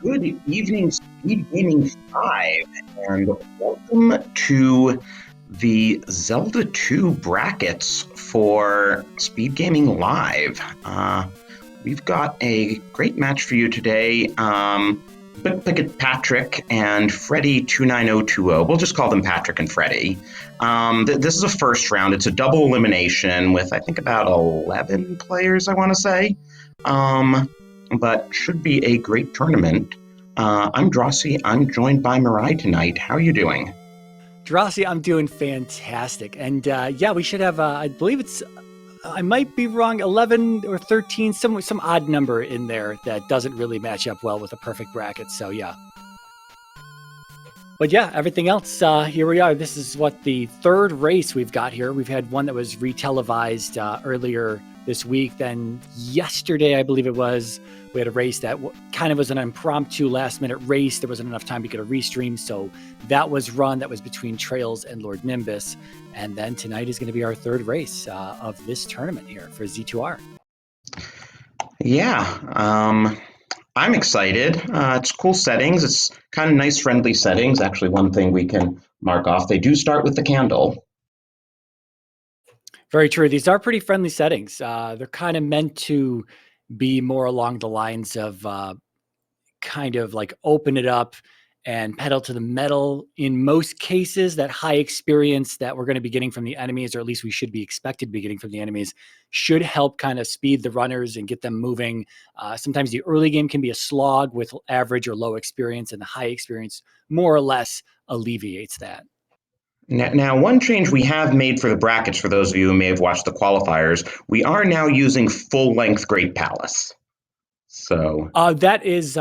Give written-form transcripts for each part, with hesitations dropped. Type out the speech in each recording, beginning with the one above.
Good evening, Speed Gaming 5, and welcome to the Zelda 2 brackets for Speed Gaming Live. We've got a great match for you today. Patrick and freddy29020. We'll just call them Patrick and Freddy. This is a first round. It's a double elimination with, I think, about 11 players, I want to say. But should be a great tournament. I'm Drossi. I'm joined by Mirai tonight. How are you doing? Drossi, I'm doing fantastic. And yeah, we should have, I believe it's, I might be wrong, 11 or 13, some odd number in there that doesn't really match up well with a perfect bracket. So yeah. But yeah, everything else, here we are. This is what the third race we've got here. We've had one that was retelevised earlier this week. Then yesterday, I believe it was, we had a race that kind of was an impromptu last-minute race. There wasn't enough time to get a restream, so that was run. That was between Trails and Lord Nimbus. And then tonight is going to be our third race of this tournament here for Z2R. Yeah, I'm excited. It's cool settings. It's kind of nice, friendly settings. Actually, one thing we can mark off, they do start with the candle. Very true. These are pretty friendly settings. They're kind of meant to be more along the lines of kind of like open it up and pedal to the metal. In most cases, that high experience that we're going to be getting from the enemies, or at least we should be expected to be getting from the enemies, should help kind of speed the runners and get them moving. Sometimes the early game can be a slog with average or low experience, and the high experience more or less alleviates that. Now, one change we have made for the brackets, for those of you who may have watched the qualifiers, we are now using full-length Great Palace. So that is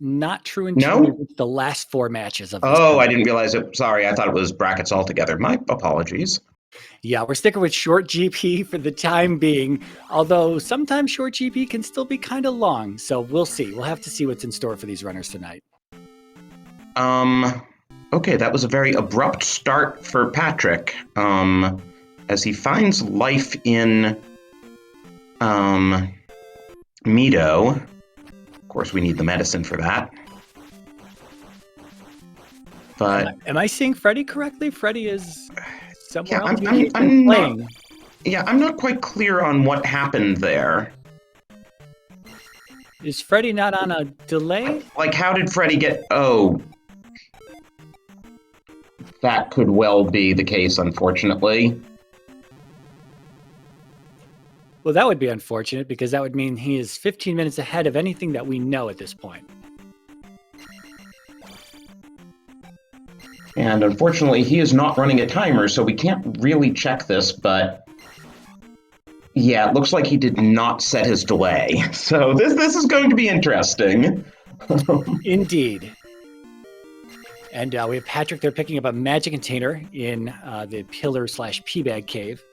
not true until the last four matches of this tournament. I tournament. didn't realize it. Sorry, I thought it was brackets altogether. My apologies. Yeah, we're sticking with short GP for the time being, although sometimes short GP can still be kind of long. So we'll see. We'll have to see what's in store for these runners tonight. Okay, that was a very abrupt start for Patrick, as he finds life in Mido. Of course, we need the medicine for that. But am I seeing Freddy correctly? Freddy is somewhere else. I'm not quite clear on what happened there. Is Freddy not on a delay? Like, how did Freddy get... Oh... That could well be the case, unfortunately. Well, that would be unfortunate, because that would mean he is 15 minutes ahead of anything that we know at this point. And unfortunately, he is not running a timer, so we can't really check this, but... Yeah, it looks like he did not set his delay. So this is going to be interesting. Indeed. And we have Patrick there picking up a magic container in the pillar/P-bag cave.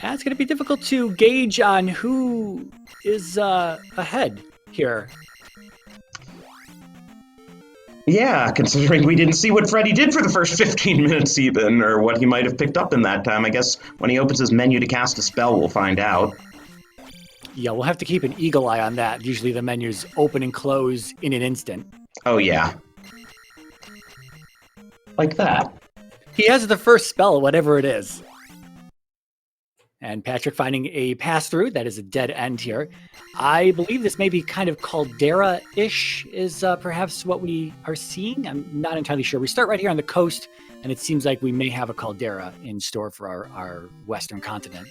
And it's going to be difficult to gauge on who is ahead here. Yeah, considering we didn't see what Freddy did for the first 15 minutes even, or what he might have picked up in that time. I guess when he opens his menu to cast a spell, we'll find out. Yeah, we'll have to keep an eagle eye on that. Usually the menus open and close in an instant. Oh, yeah. Like that. He has the first spell, whatever it is. And Patrick finding a pass-through. That is a dead end here. I believe this may be kind of caldera-ish is perhaps what we are seeing. I'm not entirely sure. We start right here on the coast, and it seems like we may have a caldera in store for our western continent.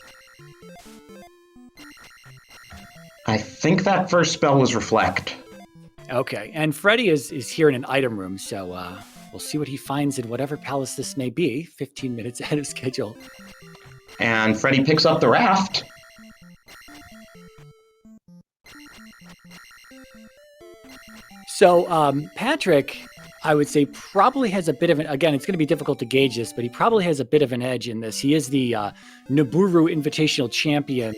I think that first spell was Reflect. Okay, and Freddy is here in an item room, so we'll see what he finds in whatever palace this may be, 15 minutes ahead of schedule. And Freddy picks up the raft. So Patrick, I would say, probably has a bit of an, again, it's going to be difficult to gauge this, but he probably has a bit of an edge in this. He is the Naburu Invitational Champion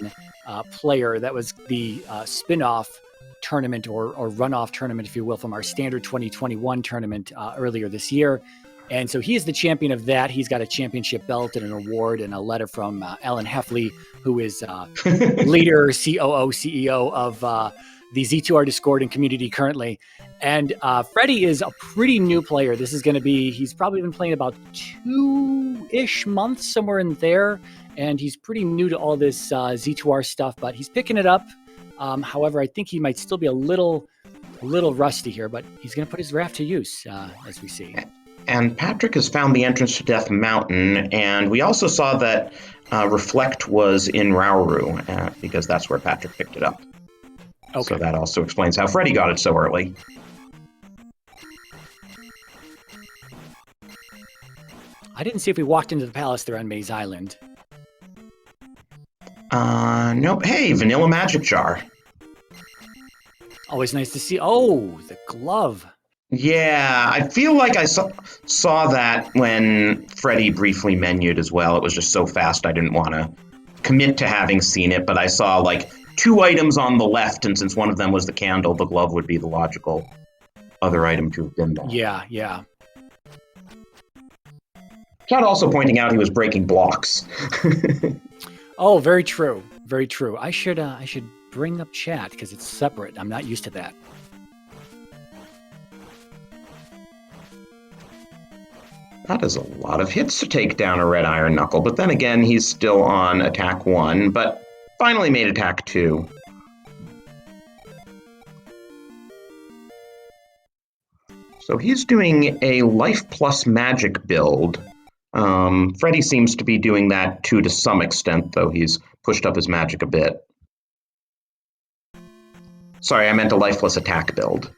player. That was the spin-off tournament or runoff tournament, if you will, from our standard 2021 tournament earlier this year. And so he is the champion of that. He's got a championship belt and an award and a letter from Alan Heffley, who is leader, COO, CEO of the Z2R Discord and community currently. And Freddy is a pretty new player. This is going to be, he's probably been playing about 2-ish months, somewhere in there. And he's pretty new to all this Z2R stuff, but he's picking it up. However, I think he might still be a little rusty here, but he's going to put his raft to use, as we see. And Patrick has found the entrance to Death Mountain, and we also saw that Reflect was in Rauru, because that's where Patrick picked it up. Okay. So that also explains how Freddy got it so early. I didn't see if we walked into the palace there on Maze Island. Nope. Hey, Vanilla Magic Jar. Always nice to see. Oh, the glove. Yeah, I feel like I saw that when Freddy briefly menued as well. It was just so fast I didn't want to commit to having seen it, but I saw like 2 items on the left, and since one of them was the candle, the glove would be the logical other item to have been there. Yeah. Chad also pointing out he was breaking blocks. Oh, very true. Very true. I should bring up chat because it's separate. I'm not used to that. That is a lot of hits to take down a Red Iron Knuckle, but then again, he's still on attack 1, but finally made attack 2. So he's doing a life plus magic build. Freddy seems to be doing that too to some extent, though he's pushed up his magic a bit. Sorry, I meant a life plus attack build.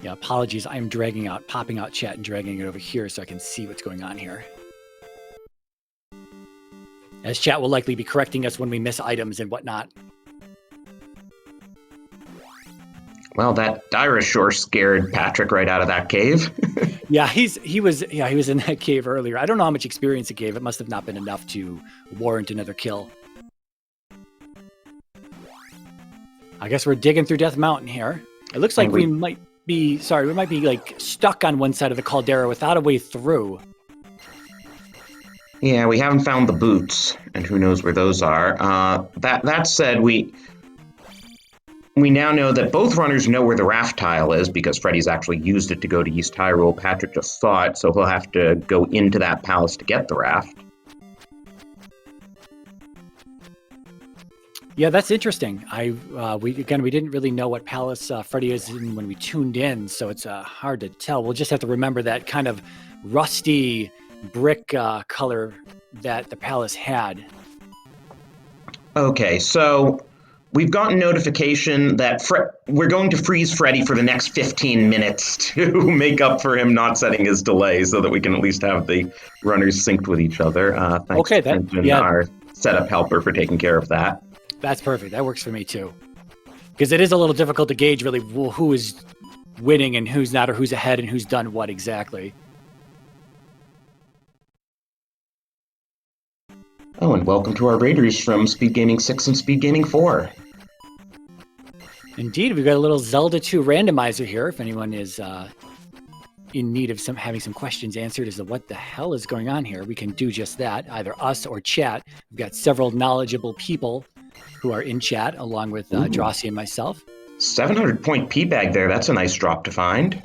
Yeah, apologies. I'm popping out chat and dragging it over here so I can see what's going on here. As chat will likely be correcting us when we miss items and whatnot. Well, that Dyra sure scared Patrick right out of that cave. Yeah, he was in that cave earlier. I don't know how much experience it gave. It must have not been enough to warrant another kill. I guess we're digging through Death Mountain here. It looks like we might be like stuck on one side of the caldera without a way through. Yeah, we haven't found the boots, and who knows where those are. That said, we now know that both runners know where the raft tile is because Freddy's actually used it to go to East Hyrule. Patrick just saw it, so he'll have to go into that palace to get the raft. Yeah, that's interesting. We didn't really know what palace Freddy is in when we tuned in, so it's hard to tell. We'll just have to remember that kind of rusty brick color that the palace had. Okay, so we've gotten notification that we're going to freeze Freddy for the next 15 minutes to make up for him not setting his delay so that we can at least have the runners synced with each other. Thanks to Brendan, our setup helper, for taking care of that. That's perfect. That works for me too. Because it is a little difficult to gauge really who is winning and who's not, or who's ahead and who's done what exactly. Oh, and welcome to our raiders from SpeedGaming 6 and SpeedGaming 4. Indeed, we've got a little Zelda 2 randomizer here. If anyone is in need of having some questions answered as to what the hell is going on here, we can do just that, either us or chat. We've got several knowledgeable people who are in chat, along with Drossi and myself. 700-point P-bag there. That's a nice drop to find.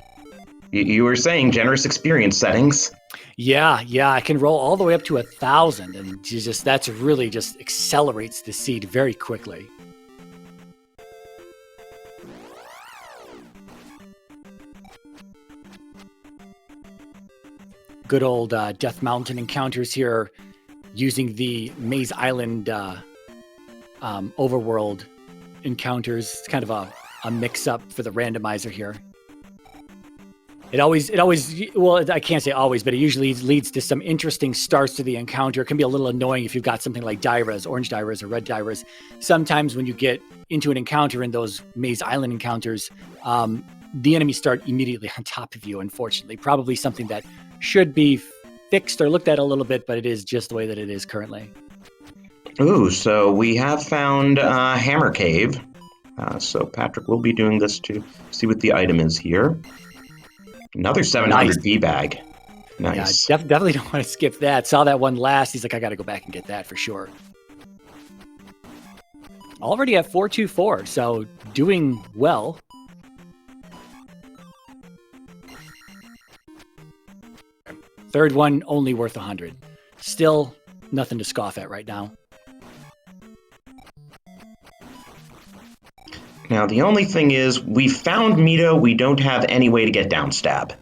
You were saying generous experience settings. Yeah, I can roll all the way up to 1,000, and that's really just accelerates the seed very quickly. Good old Death Mountain encounters here, using the Maze Island overworld encounters. It's kind of a mix-up for the randomizer here. It always, well, I can't say always, but it usually leads to some interesting starts to the encounter. It can be a little annoying if you've got something like Dyras, orange Dyras or red Dyras. Sometimes when you get into an encounter in those Maze Island encounters, the enemies start immediately on top of you, unfortunately. Probably something that should be fixed or looked at a little bit, but it is just the way that it is currently. Ooh, so we have found Hammer Cave. So Patrick will be doing this to see what the item is here. Another 700 V-bag. Nice. Yeah, definitely don't want to skip that. Saw that one last. He's like, I got to go back and get that for sure. Already at 424, so doing well. Third one only worth 100. Still nothing to scoff at right now. Now, the only thing is, we found Mito, we don't have any way to get down stab.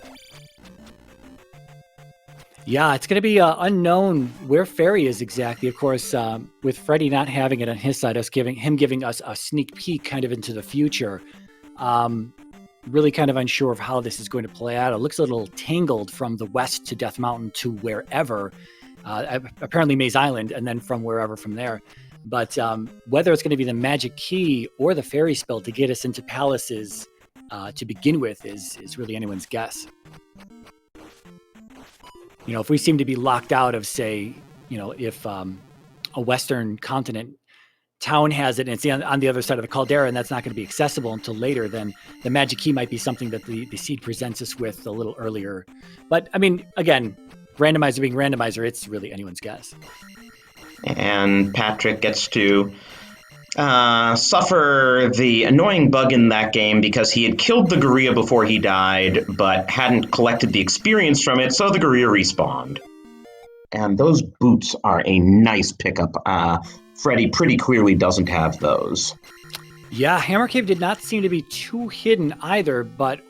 Yeah, it's going to be unknown where Fairy is exactly. Of course, with Freddy not having it on his side, giving us a sneak peek kind of into the future. Really kind of unsure of how this is going to play out. It looks a little tangled from the west to Death Mountain to wherever. Apparently Maze Island, and then from wherever from there. But whether it's going to be the magic key or the fairy spell to get us into palaces to begin with is really anyone's guess. You know, if we seem to be locked out of, say, you know, if a Western continent town has it and it's on the other side of the caldera and that's not going to be accessible until later, then the magic key might be something that the seed presents us with a little earlier. But, I mean, again, randomizer being randomizer, it's really anyone's guess. And Patrick gets to suffer the annoying bug in that game because he had killed the gorilla before he died, but hadn't collected the experience from it, so the gorilla respawned. And those boots are a nice pickup. Freddy pretty clearly doesn't have those. Yeah, Hammer Cave did not seem to be too hidden either, but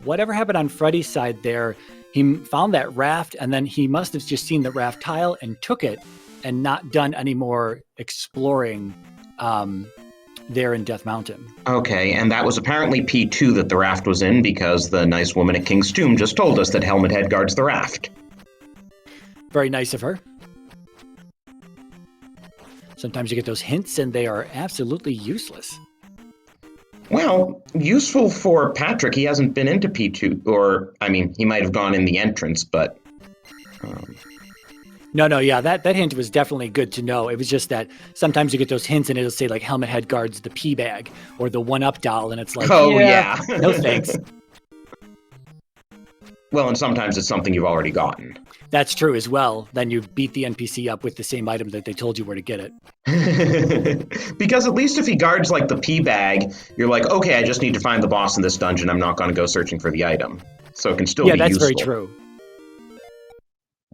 whatever happened on Freddy's side there, he found that raft, and then he must have just seen the raft tile and took it and not done any more exploring there in Death Mountain. Okay, and that was apparently P2 that the raft was in, because the nice woman at King's Tomb just told us that Helmet Head guards the raft. Very nice of her. Sometimes you get those hints and they are absolutely useless. Well, useful for Patrick. He hasn't been into P2, or, I mean, he might have gone in the entrance, but... No, yeah, that hint was definitely good to know. It was just that sometimes you get those hints and it'll say like Helmet Head guards the pea bag or the 1-up doll, and it's like, yeah. No thanks. Well, and sometimes it's something you've already gotten. That's true as well. Then you beat the NPC up with the same item that they told you where to get it. Because at least if he guards like the pea bag, you're like, okay, I just need to find the boss in this dungeon. I'm not going to go searching for the item. So it can still be useful. Yeah, that's very true.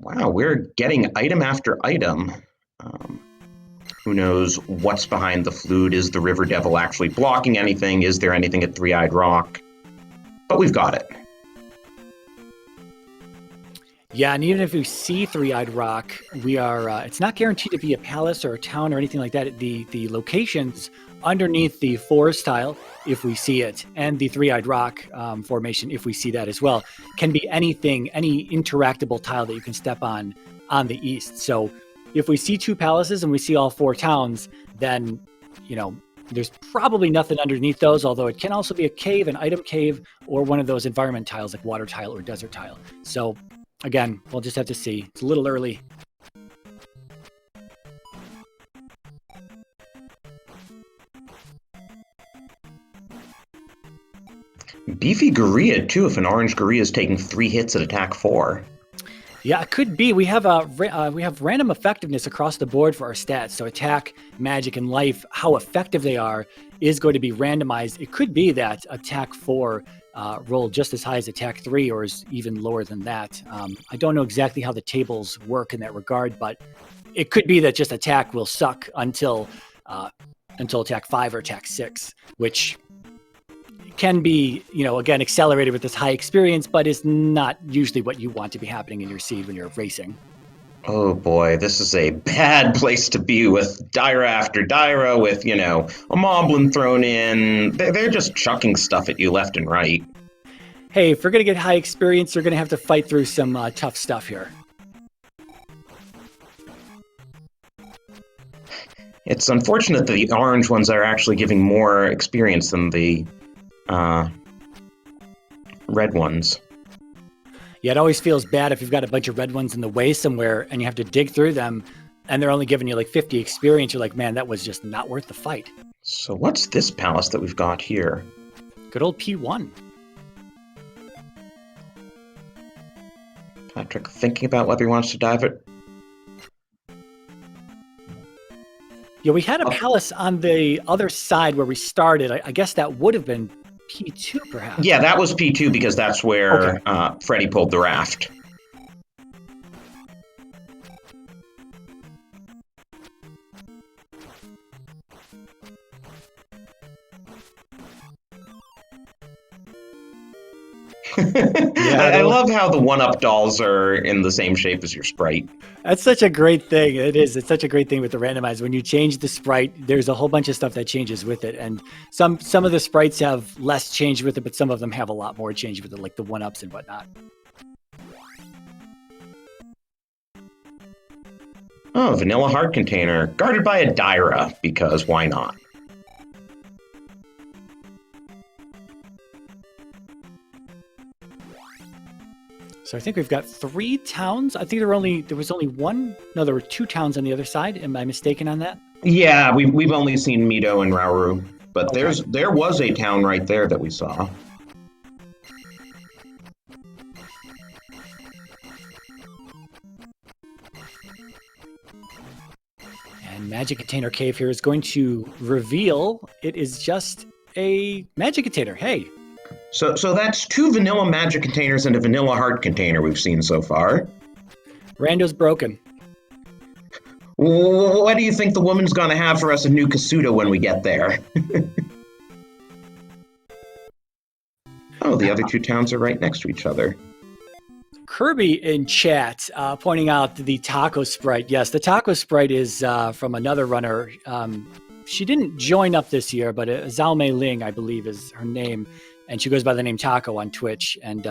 Wow, we're getting item after item. Who knows what's behind the flute? Is the River Devil actually blocking anything? Is there anything at Three-Eyed Rock? But we've got it. Yeah, and even if we see Three-Eyed Rock, we are it's not guaranteed to be a palace or a town or anything like that. The locations underneath the forest tile, if we see it, and the Three-Eyed Rock formation, if we see that as well, can be anything, any interactable tile that you can step on the east. So if we see 2 palaces and we see all 4 towns, then, you know, there's probably nothing underneath those, although it can also be a cave, an item cave, or one of those environment tiles like water tile or desert tile. So again, we'll just have to see. It's a little early. Beefy gorilla, too, if an orange gorilla is taking 3 hits at attack 4. Yeah, it could be. We have random effectiveness across the board for our stats. So attack, magic, and life, how effective they are is going to be randomized. It could be that attack 4 rolled just as high as attack 3 or is even lower than that. I don't know exactly how the tables work in that regard, but it could be that just attack will suck until attack 5 or attack 6, which can be, you know, again, accelerated with this high experience, but is not usually what you want to be happening in your seed when you're racing. Oh boy, this is a bad place to be with Dyra after Dyra, with, you know, a Moblin thrown in. They're just chucking stuff at you left and right. Hey, if we're going to get high experience, you're going to have to fight through some tough stuff here. It's unfortunate that the orange ones are actually giving more experience than the red ones. Yeah, it always feels bad if you've got a bunch of red ones in the way somewhere and you have to dig through them and they're only giving you like 50 experience. You're like, man, that was just not worth the fight. So what's this palace that we've got here? Good old P1. Patrick thinking about whether he wants to dive it. Yeah, we had a palace on the other side where we started. I guess that would have been P2, perhaps. Yeah, that was P2 because that's where Freddy pulled the raft. I love how the one-up dolls are in the same shape as your sprite. That's such a great thing. It is. It's such a great thing with the randomizer. When you change the sprite, there's a whole bunch of stuff that changes with it. And some of the sprites have less change with it, but some of them have a lot more change with it, like the one-ups and whatnot. Oh, vanilla heart container. Guarded by a Dyra, because why not? So I think we've got 3 towns. I think there was only one. No, there were 2 towns on the other side. Am I mistaken on that? Yeah, we've only seen Mito and Rauru, but there was a town right there that we saw. And Magic Container Cave here is going to reveal it is just a magic container. Hey. So that's 2 vanilla magic containers and a vanilla heart container we've seen so far. Rando's broken. What do you think the woman's going to have for us in New Kasuda when we get there? Oh, the other 2 towns are right next to each other. Kirby in chat pointing out the taco sprite. Yes, the taco sprite is from another runner. She didn't join up this year, but Zhao Mei Ling, I believe, is her name. And she goes by the name Taco on Twitch. And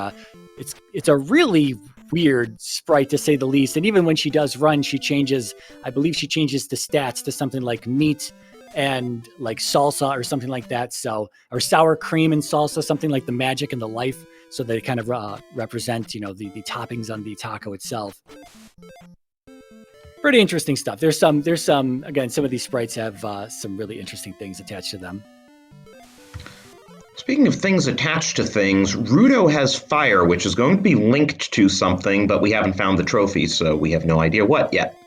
it's a really weird sprite, to say the least. And even when she does run, I believe she changes the stats to something like meat and like salsa or something like that. So, or sour cream and salsa, something like the magic and the life. So they kind of represent, the toppings on the taco itself. Pretty interesting stuff. There's some, again, some of these sprites have some really interesting things attached to them. Speaking of things attached to things, Rudo has fire, which is going to be linked to something, but we haven't found the trophy, so we have no idea what yet.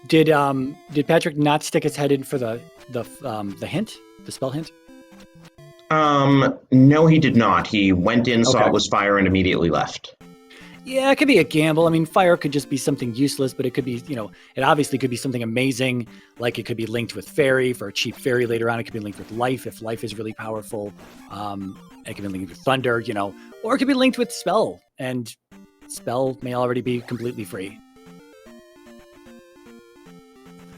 Did Patrick not stick his head in for the hint, the spell hint? No, he did not. He went in, saw it was fire, and immediately left. Yeah, it could be a gamble. I mean, fire could just be something useless, but it could be, it obviously could be something amazing. Like it could be linked with fairy for a cheap fairy later on. It could be linked with life if life is really powerful. It could be linked with thunder, or it could be linked with spell, and spell may already be completely free.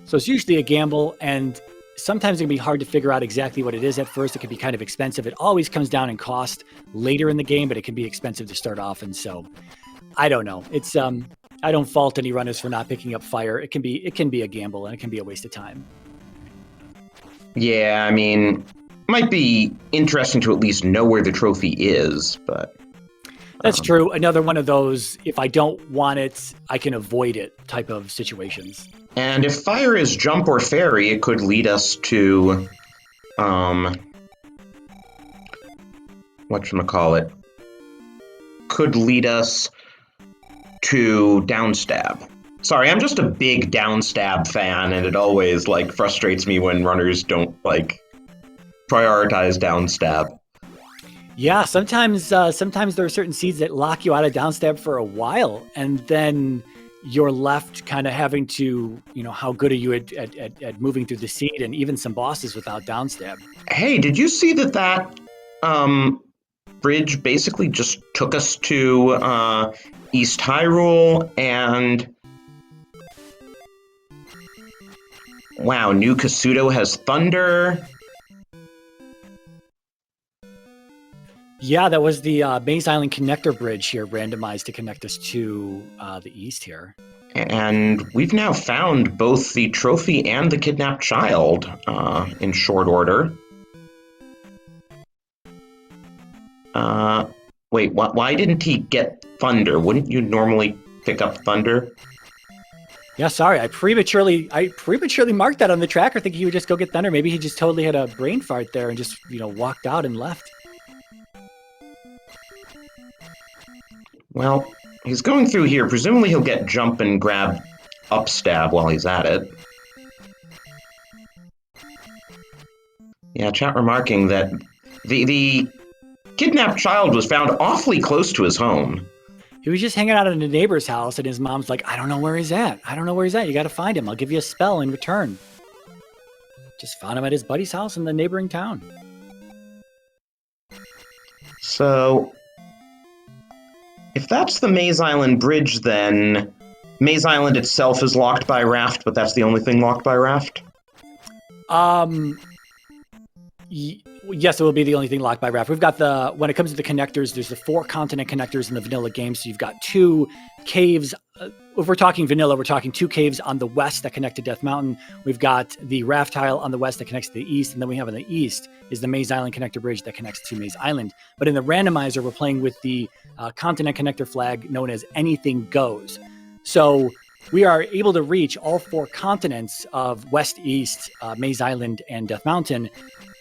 So it's usually a gamble, and sometimes it can be hard to figure out exactly what it is at first. It can be kind of expensive. It always comes down in cost later in the game, but it can be expensive to start off. And so I don't know. It's I don't fault any runners for not picking up fire. It can be a gamble, and it can be a waste of time. Yeah, I mean, might be interesting to at least know where the trophy is, but that's true. Another one of those, if I don't want it, I can avoid it type of situations. And if fire is jump or fairy, it could lead us to whatchamacallit, could lead us to downstab. Sorry, I'm just a big downstab fan, and it always frustrates me when runners don't prioritize downstab. Yeah, sometimes there are certain seeds that lock you out of downstab for a while, and then you're left kind of having to, how good are you at moving through the seed, and even some bosses without downstab. Hey, did you see that bridge basically just took us to East Hyrule, and wow, New Kasudo has thunder. Yeah, that was the Maze Island Connector Bridge here, randomized to connect us to the east here. And we've now found both the trophy and the kidnapped child in short order. Wait, why didn't he get thunder? Wouldn't you normally pick up thunder? Yeah, sorry, I prematurely marked that on the tracker, thinking he would just go get thunder. Maybe he just totally had a brain fart there and just, walked out and left. Well, He's going through here. Presumably he'll get jump and grab up stab while he's at it. Yeah, chat remarking that the kidnapped child was found awfully close to his home. He was just hanging out in a neighbor's house, and his mom's like, I don't know where he's at. I don't know where he's at. You got to find him. I'll give you a spell in return. Just found him at his buddy's house in the neighboring town. So, if that's the Maze Island Bridge, then Maze Island itself is locked by raft, but that's the only thing locked by raft? Yes, it will be the only thing locked by raft. We've got when it comes to the connectors, there's the 4 continent connectors in the vanilla game. So you've got 2 caves. If we're talking vanilla, we're talking 2 caves on the west that connect to Death Mountain. We've got the raft tile on the west that connects to the east. And then we have on the east is the Maze Island connector bridge that connects to Maze Island. But in the randomizer, we're playing with the continent connector flag known as Anything Goes. So we are able to reach all 4 continents of west, east, Maze Island, and Death Mountain.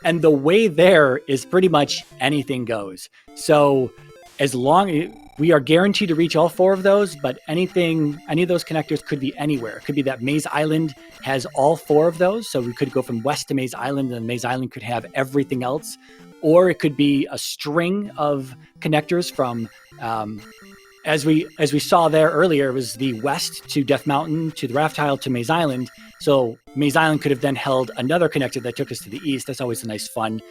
And the way there is pretty much anything goes. So as long we are guaranteed to reach all 4 of those, but any of those connectors could be anywhere. It could be that Maze Island has all 4 of those. So we could go from west to Maze Island, and Maze Island could have everything else. Or it could be a string of connectors from, as we saw there earlier, it was the west to Death Mountain, to the raft tile, to Maze Island. So Maze Island could have then held another connector that took us to the east. That's always a nice, fun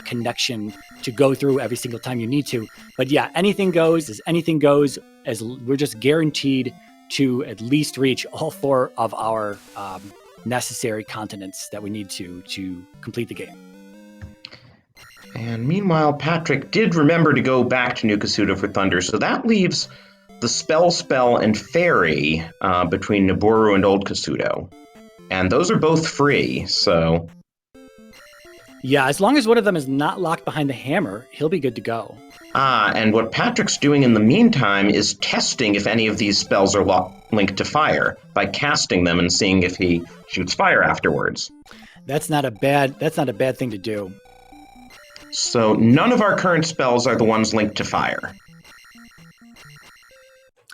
connection to go through every single time you need to. But yeah, anything goes as anything goes, as we're just guaranteed to at least reach all 4 of our necessary continents that we need to complete the game. And meanwhile, Patrick did remember to go back to New Kasuda for Thunder, so that leaves the Spell, and Fairy between Nabooru and Old Kasudo. And those are both free, so... Yeah, as long as one of them is not locked behind the hammer, he'll be good to go. And what Patrick's doing in the meantime is testing if any of these spells are linked to fire by casting them and seeing if he shoots fire afterwards. That's not a bad thing to do. So none of our current spells are the ones linked to fire.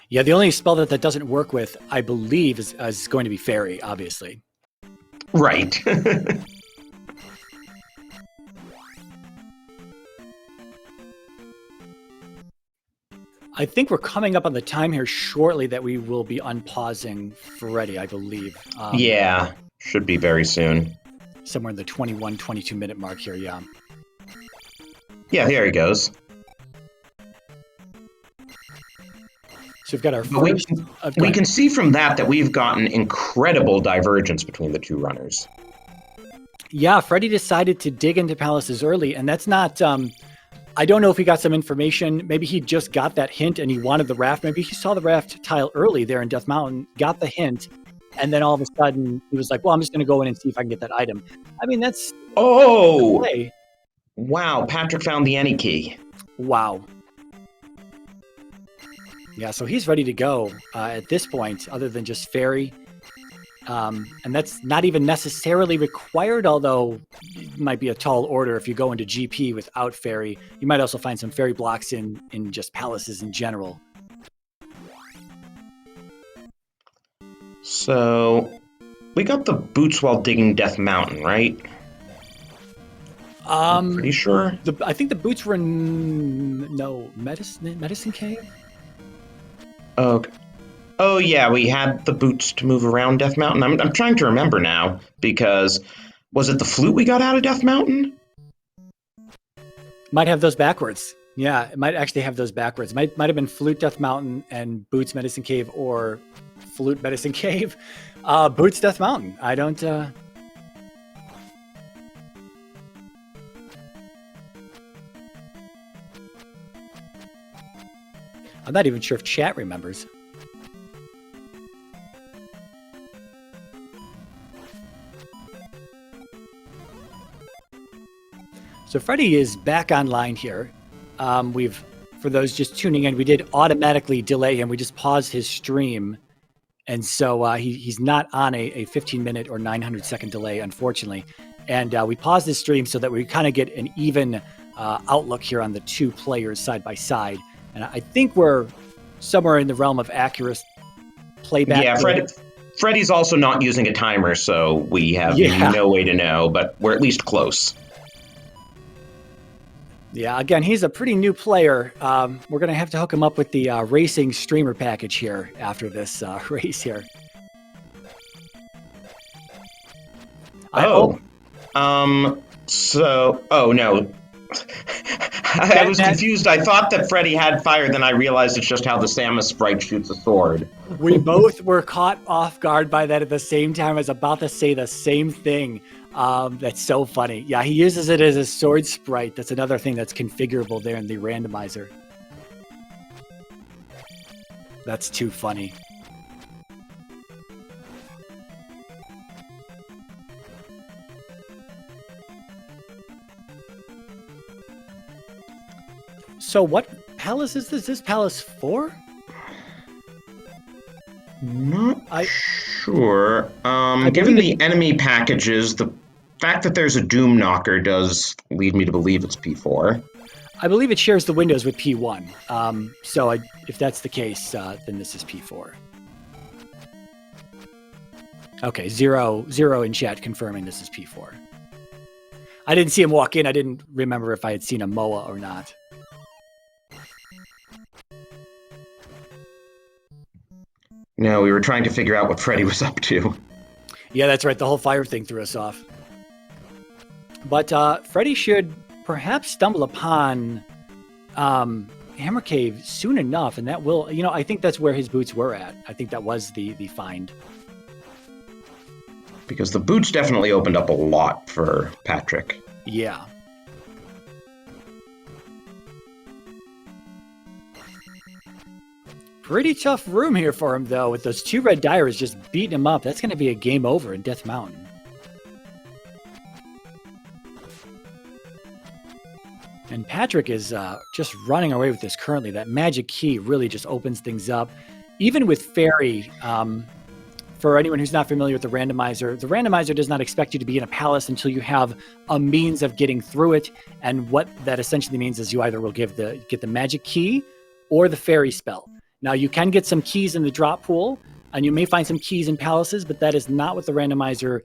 Yeah, the only spell that doesn't work with, I believe, is going to be Fairy, obviously. Right. I think we're coming up on the time here shortly that we will be unpausing Freddy, I believe. Yeah, should be very soon. Somewhere in the 21, 22-minute mark here, yeah. Yeah, there he goes. So we've got our first... We can see from that we've gotten incredible divergence between the 2 runners. Yeah, Freddy decided to dig into palaces early, and that's not... I don't know if he got some information. Maybe he just got that hint and he wanted the raft. Maybe he saw the raft tile early there in Death Mountain, got the hint, and then all of a sudden he was like, well, I'm just going to go in and see if I can get that item. I mean, that's... Oh! Wow, Patrick found the any key. Wow. Yeah, so he's ready to go at this point, other than just Fairy. And that's not even necessarily required, although it might be a tall order if you go into GP without Fairy. You might also find some Fairy blocks in just palaces in general. So, we got the boots while digging Death Mountain, right? I'm pretty sure. I think the boots were in Medicine Cave. Okay. Oh yeah, we had the boots to move around Death Mountain. I'm trying to remember now, because was it the flute we got out of Death Mountain? Might have those backwards. Yeah, it might actually have those backwards. Might have been flute Death Mountain and boots Medicine Cave, or flute Medicine Cave, boots Death Mountain. I don't. I'm not even sure if chat remembers. So Freddy is back online here. For those just tuning in, we did automatically delay him. We just paused his stream. And so he's not on a 15-minute or 900-second delay, unfortunately. And we paused his stream so that we kind of get an even outlook here on the 2 players side by side. And I think we're somewhere in the realm of accurate playback. Yeah, Freddy's also not using a timer, so we have no way to know, but we're at least close. Yeah, again, he's a pretty new player. We're going to have to hook him up with the racing streamer package here after this race here. Oh no. I was confused. I thought that Freddy had fire, then I realized it's just how the Samus sprite shoots a sword. We both were caught off guard by that at the same time. I was about to say the same thing. That's so funny. Yeah, he uses it as a sword sprite. That's another thing that's configurable there in the randomizer. That's too funny. So what palace is this? Is this Palace 4? Not sure. Given the enemy packages, the fact that there's a Doom Knocker does lead me to believe it's P4. I believe it shares the windows with P1. So if that's the case, then this is P4. Okay, zero in chat confirming this is P4. I didn't see him walk in. I didn't remember if I had seen a MOA or not. No, we were trying to figure out what Freddy was up to. Yeah, that's right. The whole fire thing threw us off. But Freddy should perhaps stumble upon Hammer Cave soon enough, and that will, I think that's where his boots were at. I think that was the find. Because the boots definitely opened up a lot for Patrick. Yeah. Pretty tough room here for him, though, with those 2 red divers just beating him up. That's going to be a game over in Death Mountain. And Patrick is just running away with this currently. That magic key really just opens things up. Even with Fairy, for anyone who's not familiar with the randomizer does not expect you to be in a palace until you have a means of getting through it. And what that essentially means is you either will get the magic key or the fairy spell. Now, you can get some keys in the drop pool, and you may find some keys in palaces, but that is not what the randomizer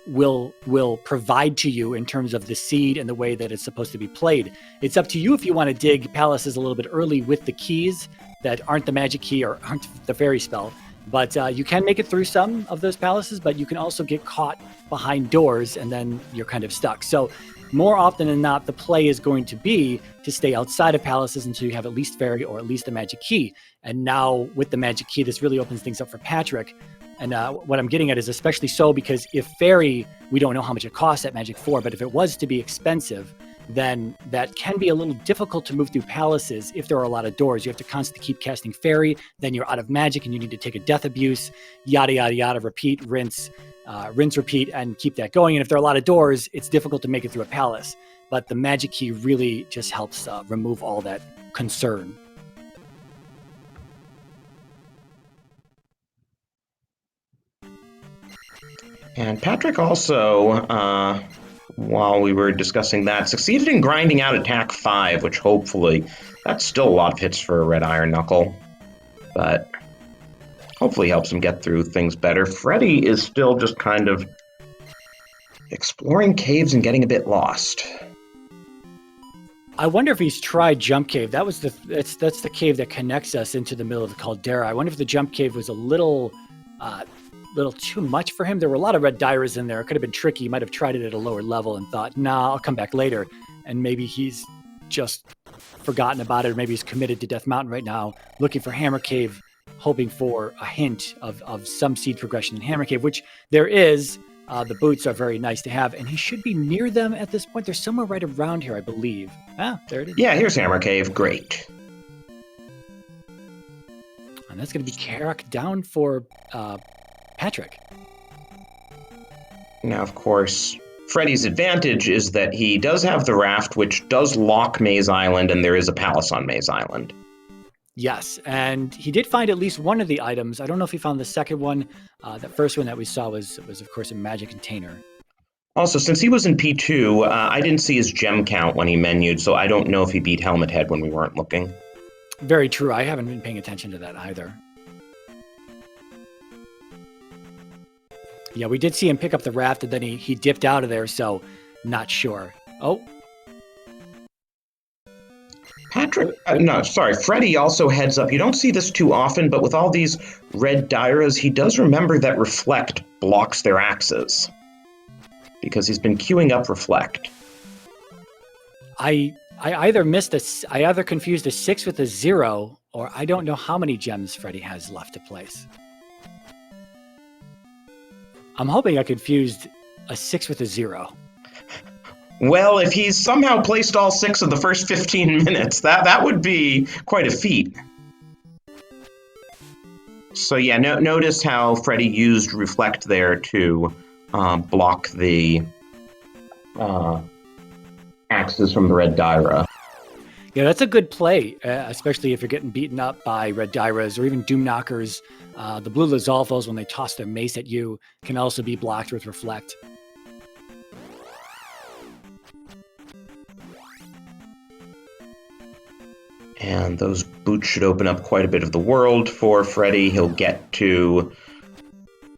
will provide to you in terms of the seed and the way that it's supposed to be played. It's up to you if you want to dig palaces a little bit early with the keys that aren't the magic key or aren't the fairy spell. But you can make it through some of those palaces, but you can also get caught behind doors, and then you're kind of stuck. So more often than not, the play is going to be to stay outside of palaces until you have at least fairy or at least the magic key. And now with the magic key, this really opens things up for Patrick. And what I'm getting at is especially so because if fairy, we don't know how much it costs at Magic 4, but if it was to be expensive, then that can be a little difficult to move through palaces if there are a lot of doors. You have to constantly keep casting fairy, then you're out of magic and you need to take a death abuse, yada, yada, yada, repeat, rinse, repeat, and keep that going. And if there are a lot of doors, it's difficult to make it through a palace. But the magic key really just helps remove all that concern. And Patrick also, while we were discussing that, succeeded in grinding out attack 5, which hopefully, that's still a lot of hits for a red iron knuckle, but hopefully helps him get through things better. Freddy is still just kind of exploring caves and getting a bit lost. I wonder if he's tried Jump Cave. That's the cave that connects us into the middle of the caldera. I wonder if the Jump Cave was a little too much for him. There were a lot of red divers in there. It could have been tricky. He might have tried it at a lower level and thought, nah, I'll come back later. And maybe he's just forgotten about it, or maybe he's committed to Death Mountain right now, looking for Hammer Cave, hoping for a hint of some seed progression in Hammer Cave, which there is. The boots are very nice to have, and he should be near them at this point. They're somewhere right around here, I believe. Ah, there it is. Yeah, here's Hammer Cave. Great. And that's going to be Karak down for Patrick. Now, of course, Freddy's advantage is that he does have the raft, which does lock Maze Island, and there is a palace on Maze Island. Yes, and he did find at least one of the items. I don't know if he found the second one. The first one that we saw was of course, a magic container. Also, since he was in P2, I didn't see his gem count when he menued, so I don't know if he beat Helmet Head when we weren't looking. Very true. I haven't been paying attention to that either. Yeah, we did see him pick up the raft, and then he dipped out of there, so not sure. Oh. Patrick, no, sorry, Freddy also heads up. You don't see this too often, but with all these red Dairas, he does remember that Reflect blocks their axes. Because he's been queuing up Reflect. I either confused a 6 with a 0, or I don't know how many gems Freddy has left to place. I'm hoping I confused a 6 with a 0. Well, if he's somehow placed all 6 in the first 15 minutes, that would be quite a feat. So yeah, notice how Freddy used Reflect there to block the axes from the red Daira. Yeah, that's a good play, especially if you're getting beaten up by red Dairas or even Doom Knockers. The blue Lizalfos, when they toss their mace at you, can also be blocked with Reflect. And those boots should open up quite a bit of the world for Freddy. He'll get to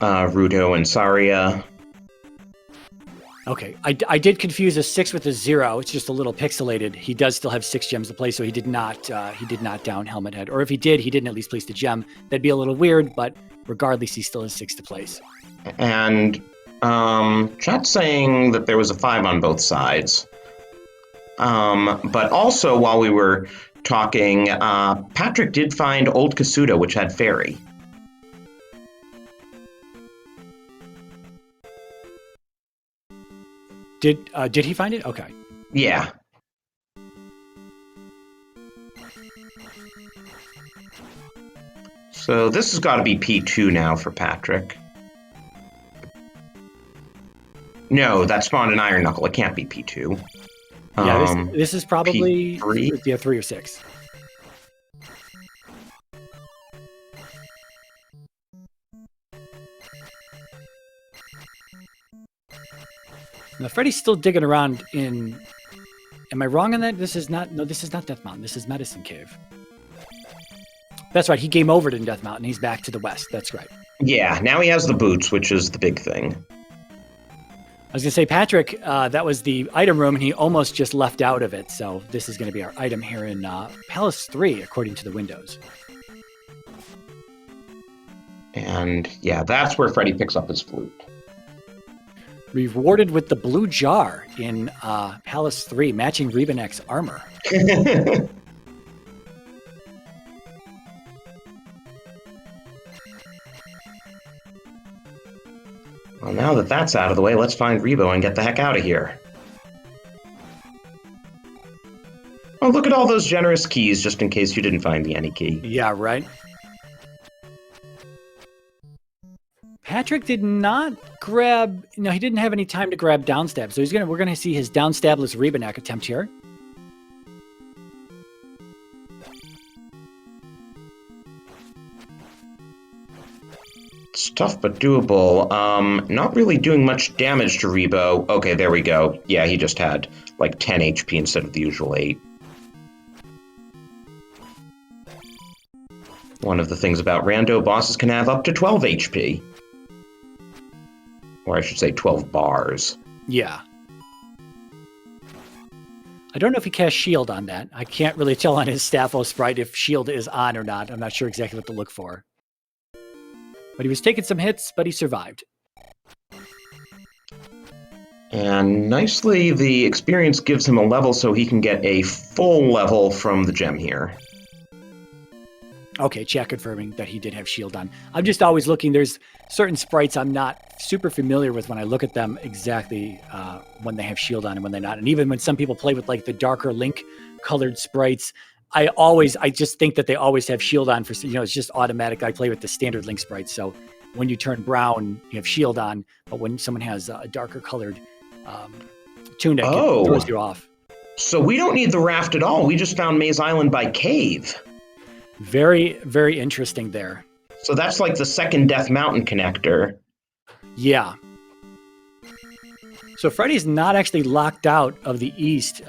Ruto and Saria. Okay, I did confuse a 6 with a 0. It's just a little pixelated. He does still have 6 gems to place, so he did not down Helmet Head. Or if he did, he didn't at least place the gem. That'd be a little weird, but regardless, he still has 6 to place. And chat's saying that there was a 5 on both sides. But also, while we were talking, Patrick did find Old Kasuda, which had Fairy. Did he find it? Okay. Yeah. So this has got to be P2 now for Patrick. No, that spawned an Iron Knuckle. It can't be P2. Yeah, this is probably P3? Yeah, 3 or 6. Now, Freddy's still digging around in... Am I wrong on that? This is not Death Mountain. This is Medicine Cave. That's right. He game overed in Death Mountain. He's back to the west. That's right. Yeah, now he has the boots, which is the big thing. I was going to say, Patrick, that was the item room, and he almost just left out of it. So this is going to be our item here in Palace 3, according to the windows. And yeah, that's where Freddy picks up his flute. Rewarded with the blue jar in Palace 3, matching Rebanek's armor. Well, now that that's out of the way, let's find Rebo and get the heck out of here. Oh, look at all those generous keys, just in case you didn't find the any key. Yeah, right. Patrick did not grab... No, he didn't have any time to grab downstab, so we're gonna see his downstabless Rebanek attempt here. It's tough but doable. Not really doing much damage to Rebo. Okay, there we go. Yeah, he just had like 10 HP instead of the usual 8. One of the things about rando bosses can have up to 12 HP. Or I should say 12 bars. Yeah. I don't know if he cast shield on that. I can't really tell on his Staffo sprite if shield is on or not. I'm not sure exactly what to look for. But he was taking some hits, but he survived. And nicely, the experience gives him a level so he can get a full level from the gem here. Okay, chat confirming that he did have shield on. I'm just always looking. There's certain sprites I'm not super familiar with when I look at them exactly when they have shield on and when they're not. And even when some people play with like the darker Link colored sprites, I just think that they always have shield on for, it's just automatic. I play with the standard Link sprites. So when you turn brown, you have shield on. But when someone has a darker colored tunic, it throws you off. So we don't need the raft at all. We just found Maze Island by cave. Very, very interesting there. So that's like the second Death Mountain connector. Yeah. So Freddy's not actually locked out of the east.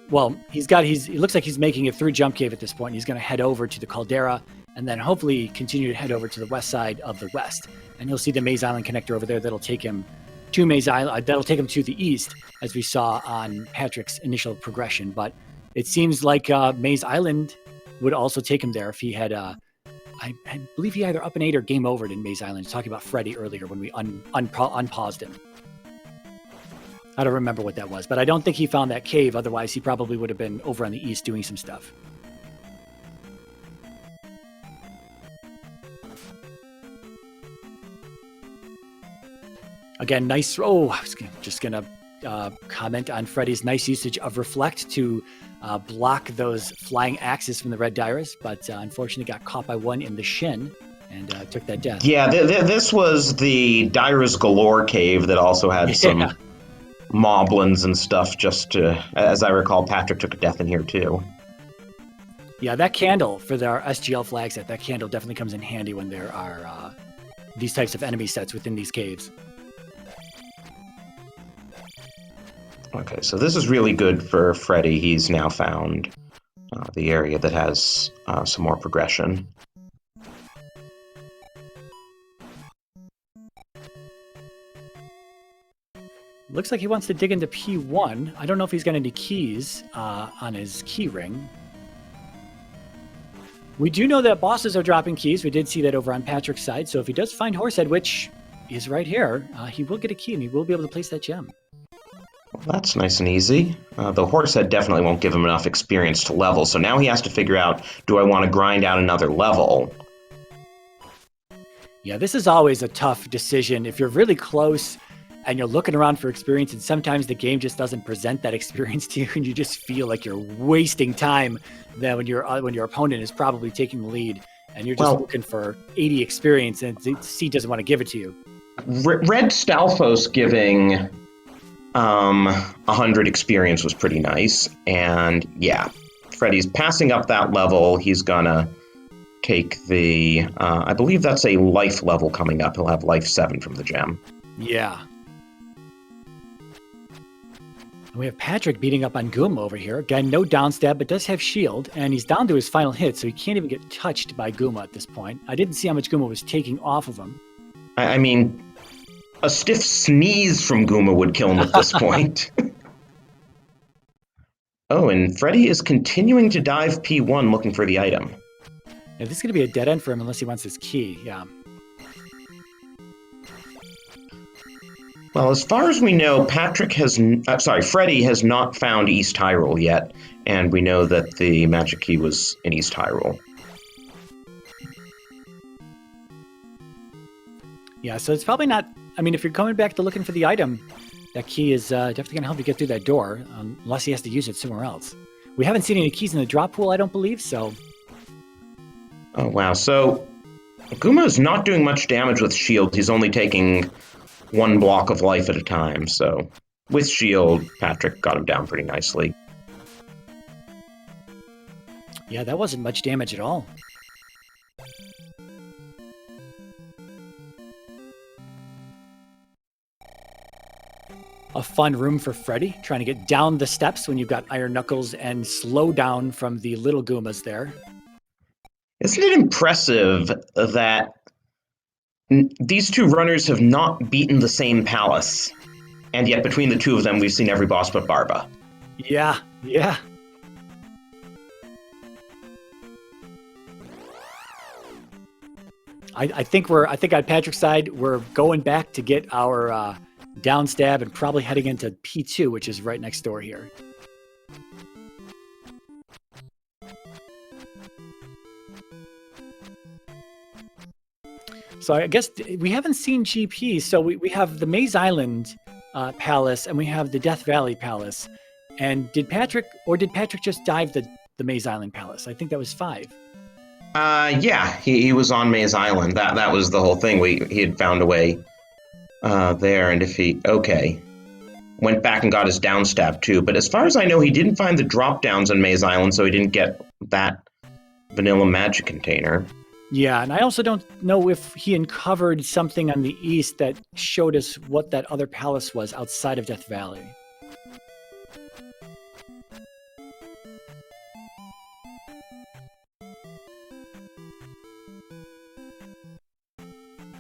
Well, it looks like he's making it through Jump Cave at this point. He's going to head over to the Caldera and then hopefully continue to head over to the west side of the west. And you'll see the Maze Island connector over there that'll take him to Maze Island. That'll take him to the east, as we saw on Patrick's initial progression. But it seems like Maze Island would also take him there if he had. I believe he either up and 8 or game overed in Maze Island. Talking about Freddy earlier when we unpaused him. I don't remember what that was, but I don't think he found that cave. Otherwise, he probably would have been over on the east doing some stuff. Again, nice. Oh, I was just going to comment on Freddy's nice usage of Reflect to block those flying axes from the red Dairas, but unfortunately got caught by one in the shin and took that death. Yeah, this was the Dairas Galore cave that also had some moblins and stuff. As I recall, Patrick took a death in here too. Yeah, that candle for our SGL flag set, that candle definitely comes in handy when there are these types of enemy sets within these caves. Okay, so this is really good for Freddy. He's now found the area that has some more progression. Looks like he wants to dig into P1. I don't know if he's got any keys on his key ring. We do know that bosses are dropping keys. We did see that over on Patrick's side. So if he does find Horsehead, which is right here, he will get a key and he will be able to place that gem. Well, that's nice and easy. The Horsehead definitely won't give him enough experience to level. So now he has to figure out, do I want to grind out another level? Yeah, this is always a tough decision. If you're really close and you're looking around for experience, and sometimes the game just doesn't present that experience to you, and you just feel like you're wasting time. Then when your opponent is probably taking the lead, and you're just looking for 80 experience, and C doesn't want to give it to you. Red Stalfos giving 100 experience was pretty nice, and yeah, Freddy's passing up that level. He's gonna take the, I believe that's a life level coming up. He'll have life 7 from the gem. Yeah. We have Patrick beating up on Goomba over here. Again, no downstab, but does have shield, and he's down to his final hit, so he can't even get touched by Goomba at this point. I didn't see how much Goomba was taking off of him. I mean, a stiff sneeze from Goomba would kill him at this point. Oh, and Freddy is continuing to dive P1 looking for the item. Yeah, this is going to be a dead end for him unless he wants his key, yeah. Well, as far as we know, Freddy has not found East Hyrule yet, and we know that the magic key was in East Hyrule. Yeah, so it's probably not, I mean, if you're coming back to looking for the item, that key is definitely going to help you get through that door, unless he has to use it somewhere else. We haven't seen any keys in the drop pool, I don't believe, so... Oh, wow. So, Goomba is not doing much damage with shield. He's only taking 1 block of life at a time, so with shield, Patrick got him down pretty nicely. Yeah, that wasn't much damage at all. A fun room for Freddy, trying to get down the steps when you've got Iron Knuckles and slow down from the little Goombas there. Isn't it impressive that these two runners have not beaten the same palace, and yet between the two of them, we've seen every boss but Barba? Yeah, yeah. I think on Patrick's side, we're going back to get our down stab and probably heading into P2, which is right next door here. So I guess we haven't seen GP. So we have the Maze Island Palace and we have the Death Valley Palace. And did Patrick just dive the Maze Island Palace? I think that was 5. Yeah, he was on Maze Island. That was the whole thing. He had found a way there, and if he went back and got his down stab too. But as far as I know, he didn't find the drop downs on Maze Island, so he didn't get that vanilla magic container. Yeah, and I also don't know if he uncovered something on the east that showed us what that other palace was outside of Death Valley.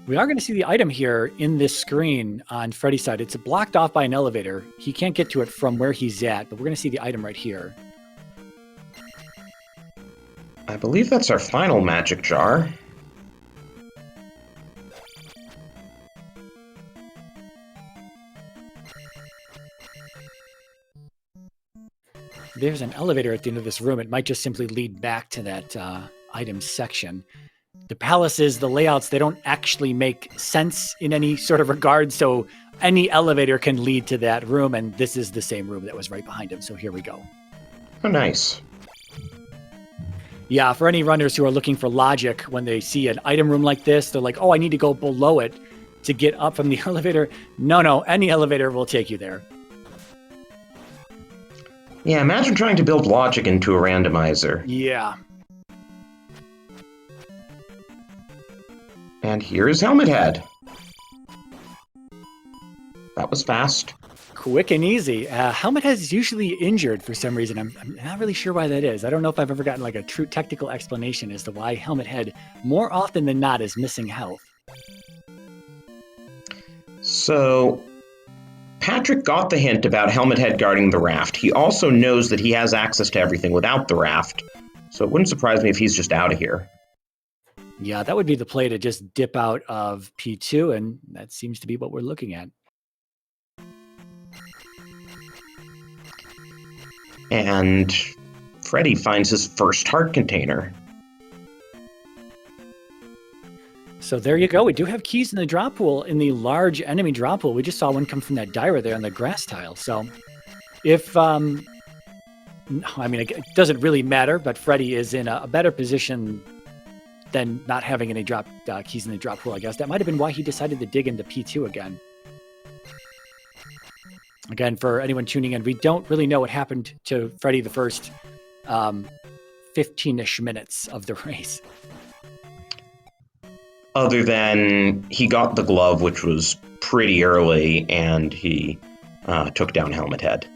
We are going to see the item here in this screen on Freddy's side. It's blocked off by an elevator. He can't get to it from where he's at, but we're going to see the item right here. I believe that's our final magic jar. There's an elevator at the end of this room. It might just simply lead back to that item section. The palaces, the layouts, they don't actually make sense in any sort of regard, so any elevator can lead to that room, and this is the same room that was right behind him, so here we go. Oh, nice. Yeah, for any runners who are looking for logic, when they see an item room like this, they're like, oh, I need to go below it to get up from the elevator. No, any elevator will take you there. Yeah, imagine trying to build logic into a randomizer. Yeah. And here is Helmet Head. That was fast. Quick and easy. Helmet Head is usually injured for some reason. I'm not really sure why that is. I don't know if I've ever gotten like a true technical explanation as to why Helmet Head, more often than not, is missing health. So, Patrick got the hint about Helmet Head guarding the raft. He also knows that he has access to everything without the raft, so it wouldn't surprise me if he's just out of here. Yeah, that would be the play, to just dip out of P2, and that seems to be what we're looking at. And Freddy finds his first heart container. So there you go. We do have keys in the drop pool, in the large enemy drop pool. We just saw one come from that Dyra there on the grass tile. So if, I mean, it doesn't really matter, but Freddy is in a better position than not having any drop keys in the drop pool, I guess. That might have been why he decided to dig into P2 again. Again, for anyone tuning in, we don't really know what happened to Freddy the first 15-ish minutes of the race. Other than he got the glove, which was pretty early, and he took down Helmet Head.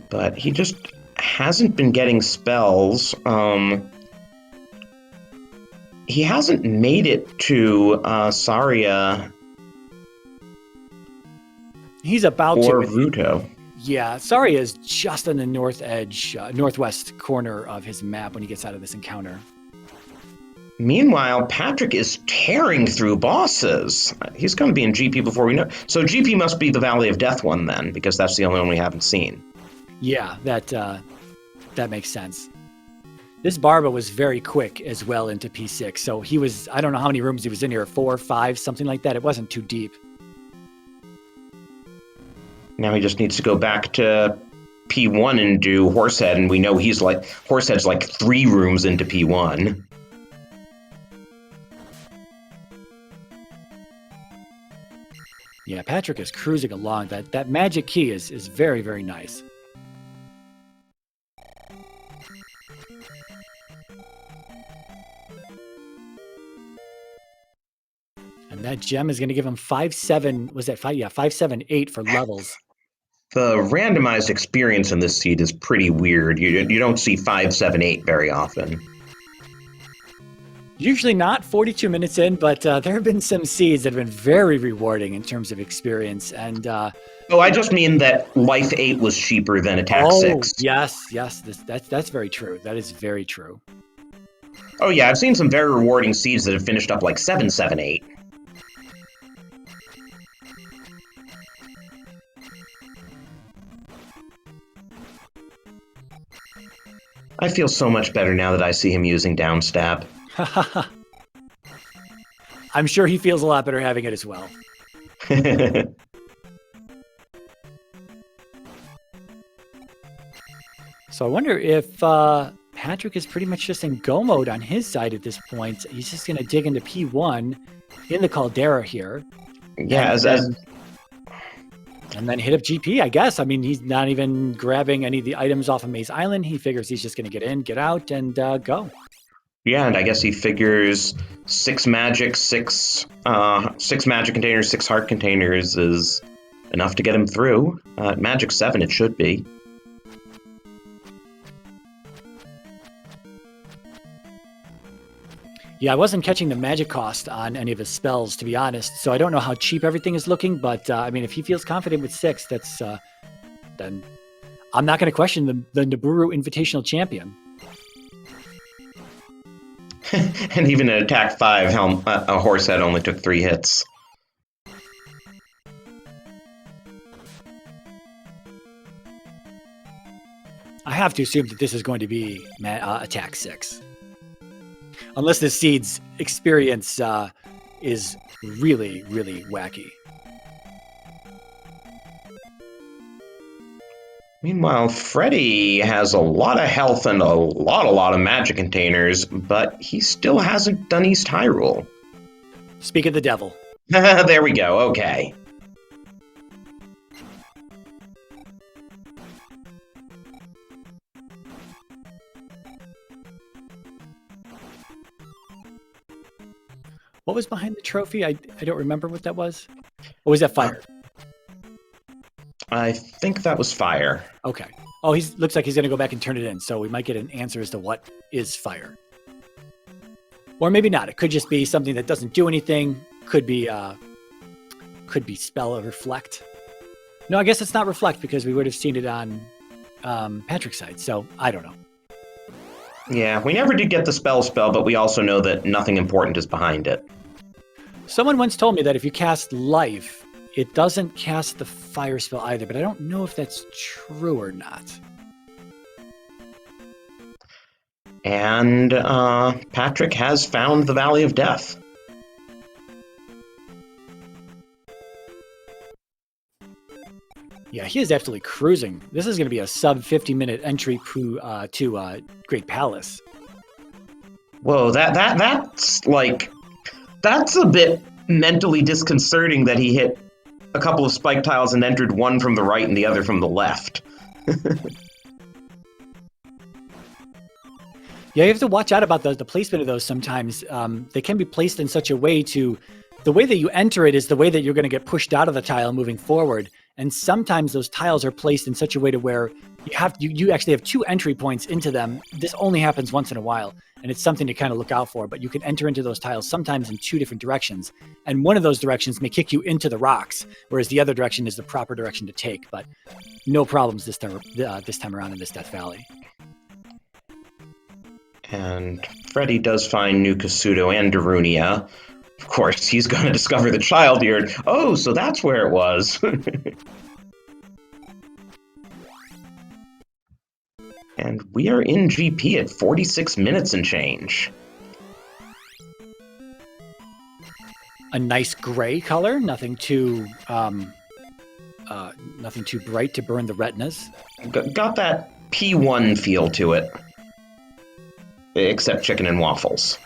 But he just hasn't been getting spells. He hasn't made it to Saria. He's about or to. Vuto. Yeah, Saria is just on the north edge, northwest corner of his map when he gets out of this encounter. Meanwhile, Patrick is tearing through bosses. He's going to be in GP before we know. So GP must be the Valley of Death one then, because that's the only one we haven't seen. Yeah, that makes sense. This Barba was very quick as well into P6, so he was, I don't know how many rooms he was in here, 4 or 5, something like that. It wasn't too deep. Now he just needs to go back to P1 and do Horsehead, and we know Horsehead's like 3 rooms into P1. Yeah, Patrick is cruising along. That magic key is very, very nice. And that gem is going to give him 5-7. Was that 5? Yeah, 5-7-8 for levels. The randomized experience in this seed is pretty weird. You don't see 5-7-8 very often. Usually not 42 minutes in, but there have been some seeds that have been very rewarding in terms of experience. And oh, I just mean that Life 8 was cheaper than Attack 6. Yes, that's very true. That is very true. Oh yeah, I've seen some very rewarding seeds that have finished up like 7-7-8. I feel so much better now that I see him using downstab. I'm sure he feels a lot better having it as well. So I wonder if Patrick is pretty much just in go mode on his side at this point. He's just going to dig into P1 in the Caldera here. Yeah, And then hit up GP, I guess. I mean, he's not even grabbing any of the items off of Maze Island. He figures he's just going to get in, get out, and go. Yeah, and I guess he figures 6 magic, 6 magic containers, 6 heart containers is enough to get him through. Magic 7, it should be. Yeah, I wasn't catching the magic cost on any of his spells, to be honest. So I don't know how cheap everything is looking. But I mean, if he feels confident with 6, that's then I'm not going to question the Nibiru Invitational Champion. And even at attack 5, a horse head only took 3 hits. I have to assume that this is going to be attack 6. Unless the Seed's experience is really, really wacky. Meanwhile, Freddy has a lot of health and a lot of magic containers, but he still hasn't done East Hyrule. Speak of the devil. There we go, okay. What was behind the trophy? I don't remember what that was. Or was that fire? I think that was fire. Okay. Oh, looks like he's going to go back and turn it in, so we might get an answer as to what is fire. Or maybe not. It could just be something that doesn't do anything. Could be spell or reflect. No, I guess it's not reflect because we would have seen it on Patrick's side, so I don't know. Yeah, we never did get the spell, but we also know that nothing important is behind it. Someone once told me that if you cast Life, it doesn't cast the fire spell either, but I don't know if that's true or not. And Patrick has found the Valley of Death. Yeah, he is absolutely cruising. This is going to be a sub 50-minute entry to Great Palace. Whoa, that's a bit mentally disconcerting that he hit a couple of spike tiles and entered one from the right and the other from the left. Yeah, you have to watch out about the placement of those sometimes. They can be placed in such a way the way that you enter it is the way that you're going to get pushed out of the tile moving forward. And sometimes those tiles are placed in such a way to where you actually have 2 entry points into them. This only happens once in a while, and it's something to kind of look out for. But you can enter into those tiles sometimes in 2 different directions. And one of those directions may kick you into the rocks, whereas the other direction is the proper direction to take. But no problems this time around in this Death Valley. And Freddy does find New Kasuto and Darunia. Of course, he's going to discover the child here. Oh, so that's where it was. And we are in GP at 46 minutes and change. A nice gray color, nothing too bright to burn the retinas. Got that P1 feel to it. Except chicken and waffles.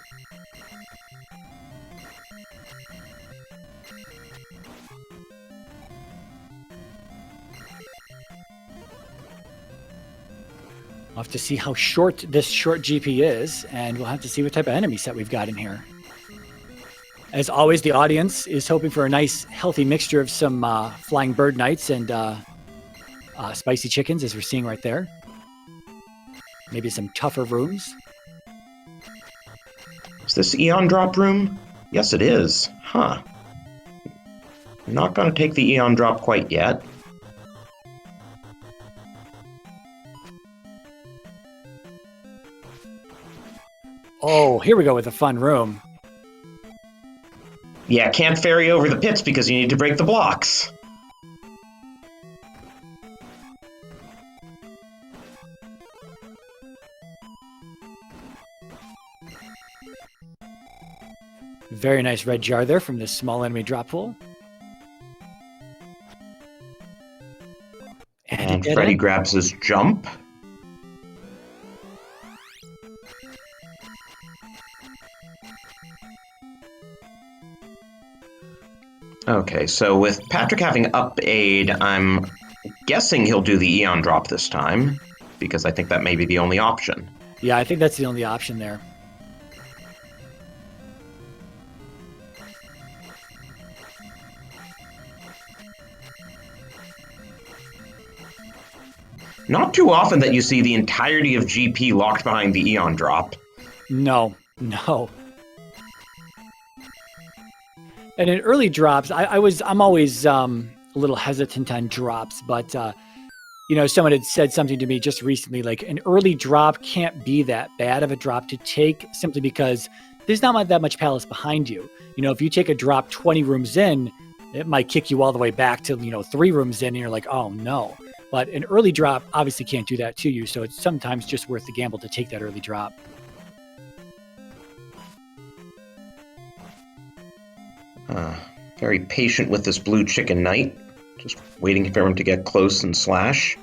We'll have to see how short this short GP is, and we'll have to see what type of enemy set we've got in here. As always, the audience is hoping for a nice, healthy mixture of some flying bird knights and spicy chickens, as we're seeing right there. Maybe some tougher rooms. Is this Eon Drop room? Yes, it is. Huh. Not going to take the Eon Drop quite yet. Oh, here we go with a fun room. Yeah, can't ferry over the pits because you need to break the blocks. Very nice red jar there from this small enemy drop pool. And Freddy grabs his jump. Okay, so with Patrick having up aid, I'm guessing he'll do the Eon drop this time, because I think that may be the only option. Yeah, I think that's the only option there. Not too often that you see the entirety of GP locked behind the Eon drop. No. And in early drops, I'm always a little hesitant on drops, but someone had said something to me just recently, like an early drop can't be that bad of a drop to take simply because there's not that much palace behind you. If you take a drop 20 rooms in, it might kick you all the way back to 3 rooms in, and you're like, oh no. But an early drop obviously can't do that to you, so it's sometimes just worth the gamble to take that early drop. Very patient with this blue chicken knight. Just waiting for him to get close and slash.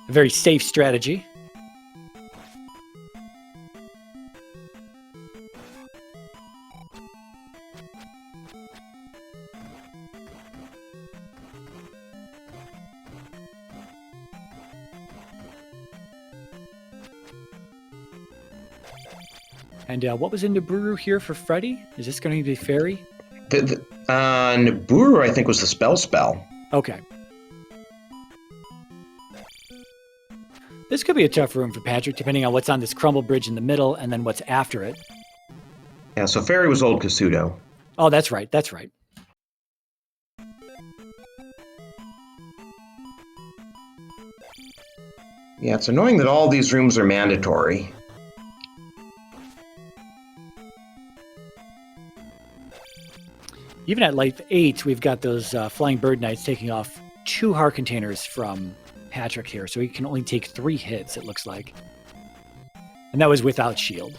A very safe strategy. And what was in Nibiru here for Freddy? Is this going to be Fairy? Nibiru, I think, was the spell. Okay. This could be a tough room for Patrick, depending on what's on this crumble bridge in the middle and then what's after it. Yeah, so Fairy was old Kasuto. Oh, that's right. Yeah, it's annoying that all these rooms are mandatory. Even at life 8, we've got those Flying Bird Knights taking off 2 heart containers from Patrick here, so he can only take 3 hits, it looks like. And that was without shield.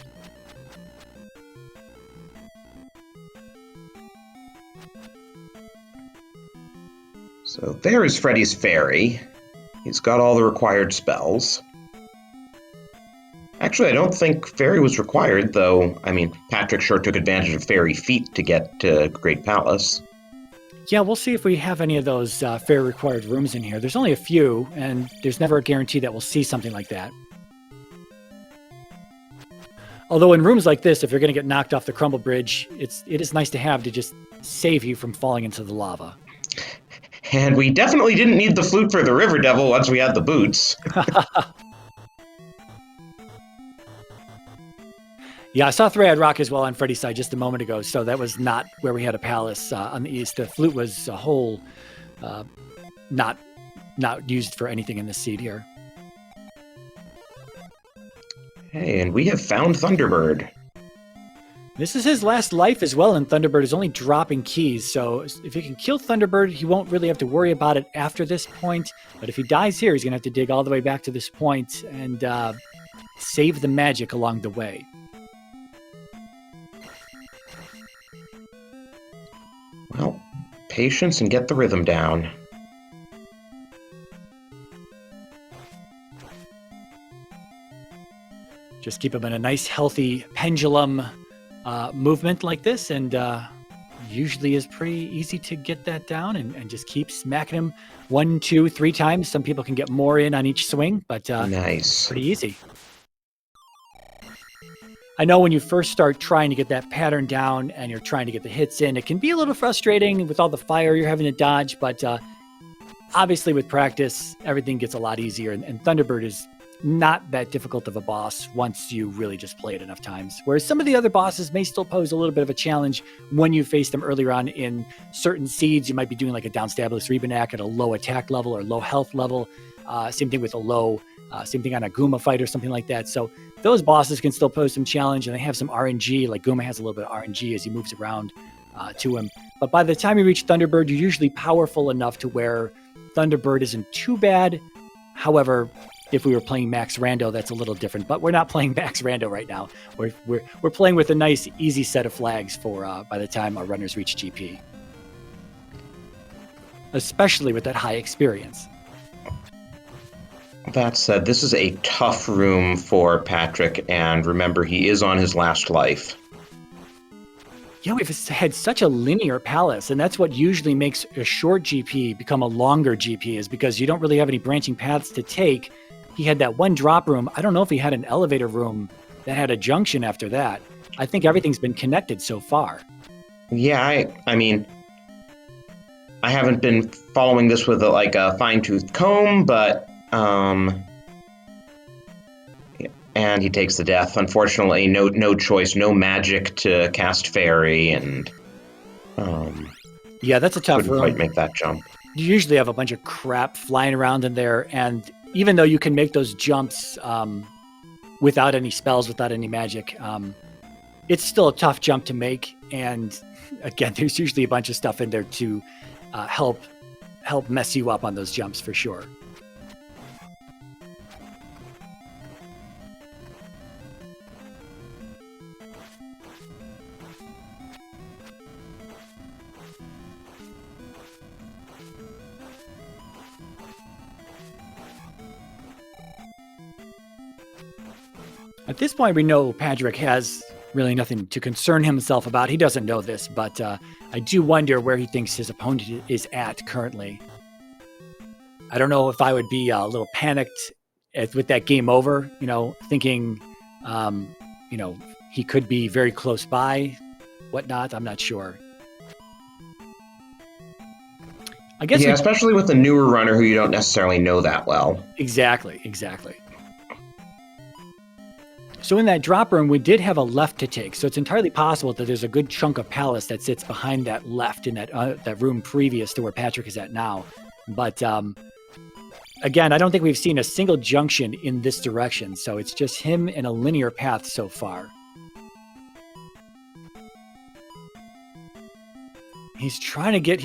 So there is Freddy's Fairy. He's got all the required spells. Actually, I don't think Fairy was required, though. I mean, Patrick sure took advantage of Fairy Feet to get to Great Palace. Yeah, we'll see if we have any of those Fairy required rooms in here. There's only a few, and there's never a guarantee that we'll see something like that. Although in rooms like this, if you're going to get knocked off the crumble bridge, it is nice to have to just save you from falling into the lava. And we definitely didn't need the flute for the River Devil once we had the boots. Yeah, I saw Three-Eyed Rock as well on Freddy's side just a moment ago, so that was not where we had a palace on the east. The flute was a whole not used for anything in this seed here. Hey, and we have found Thunderbird. This is his last life as well, and Thunderbird is only dropping keys, so if he can kill Thunderbird, he won't really have to worry about it after this point, but if he dies here, he's going to have to dig all the way back to this point and save the magic along the way. Well, patience and get the rhythm down. Just keep him in a nice, healthy pendulum movement like this, and usually is pretty easy to get that down and just keep smacking him 1, 2, 3 times. Some people can get more in on each swing, but nice. Pretty easy. I know when you first start trying to get that pattern down and you're trying to get the hits in, it can be a little frustrating with all the fire you're having to dodge, but obviously with practice, everything gets a lot easier, and Thunderbird is not that difficult of a boss once you really just play it enough times. Whereas some of the other bosses may still pose a little bit of a challenge when you face them earlier on in certain seeds. You might be doing like a Downstablish Rebanak at a low attack level or low health level. Same thing with a low, same thing on a Goomba fight or something like that. So those bosses can still pose some challenge, and they have some RNG. Like Goomba has a little bit of RNG as he moves around to him. But by the time you reach Thunderbird, you're usually powerful enough to where Thunderbird isn't too bad. However, if we were playing Max Rando, that's a little different. But we're not playing Max Rando right now. We're playing with a nice, easy set of flags for by the time our runners reach GP. Especially with that high experience. That said, this is a tough room for Patrick, and remember, he is on his last life. Yeah, we've had such a linear palace, and that's what usually makes a short GP become a longer GP, is because you don't really have any branching paths to take. He had that one drop room. I don't know if he had an elevator room that had a junction after that. I think everything's been connected so far. Yeah, I mean, I haven't been following this with a fine-tooth comb, but and he takes the death. Unfortunately, no choice, no magic to cast fairy, and yeah, that's a tough couldn't room. quite make that jump. You usually have a bunch of crap flying around in there, and even though you can make those jumps without any spells, without any magic, it's still a tough jump to make. And again, there's usually a bunch of stuff in there to help mess you up on those jumps for sure. At this point, we know Patrick has really nothing to concern himself about. He doesn't know this, but I do wonder where he thinks his opponent is at currently. I don't know if I would be a little panicked with that game over, thinking, he could be very close by, whatnot. I'm not sure. I guess. Yeah, especially with a newer runner who you don't necessarily know that well. Exactly. So in that drop room, we did have a left to take. So it's entirely possible that there's a good chunk of palace that sits behind that left in that room previous to where Patrick is at now. But again, I don't think we've seen a single junction in this direction. So it's just him in a linear path so far. He's trying to get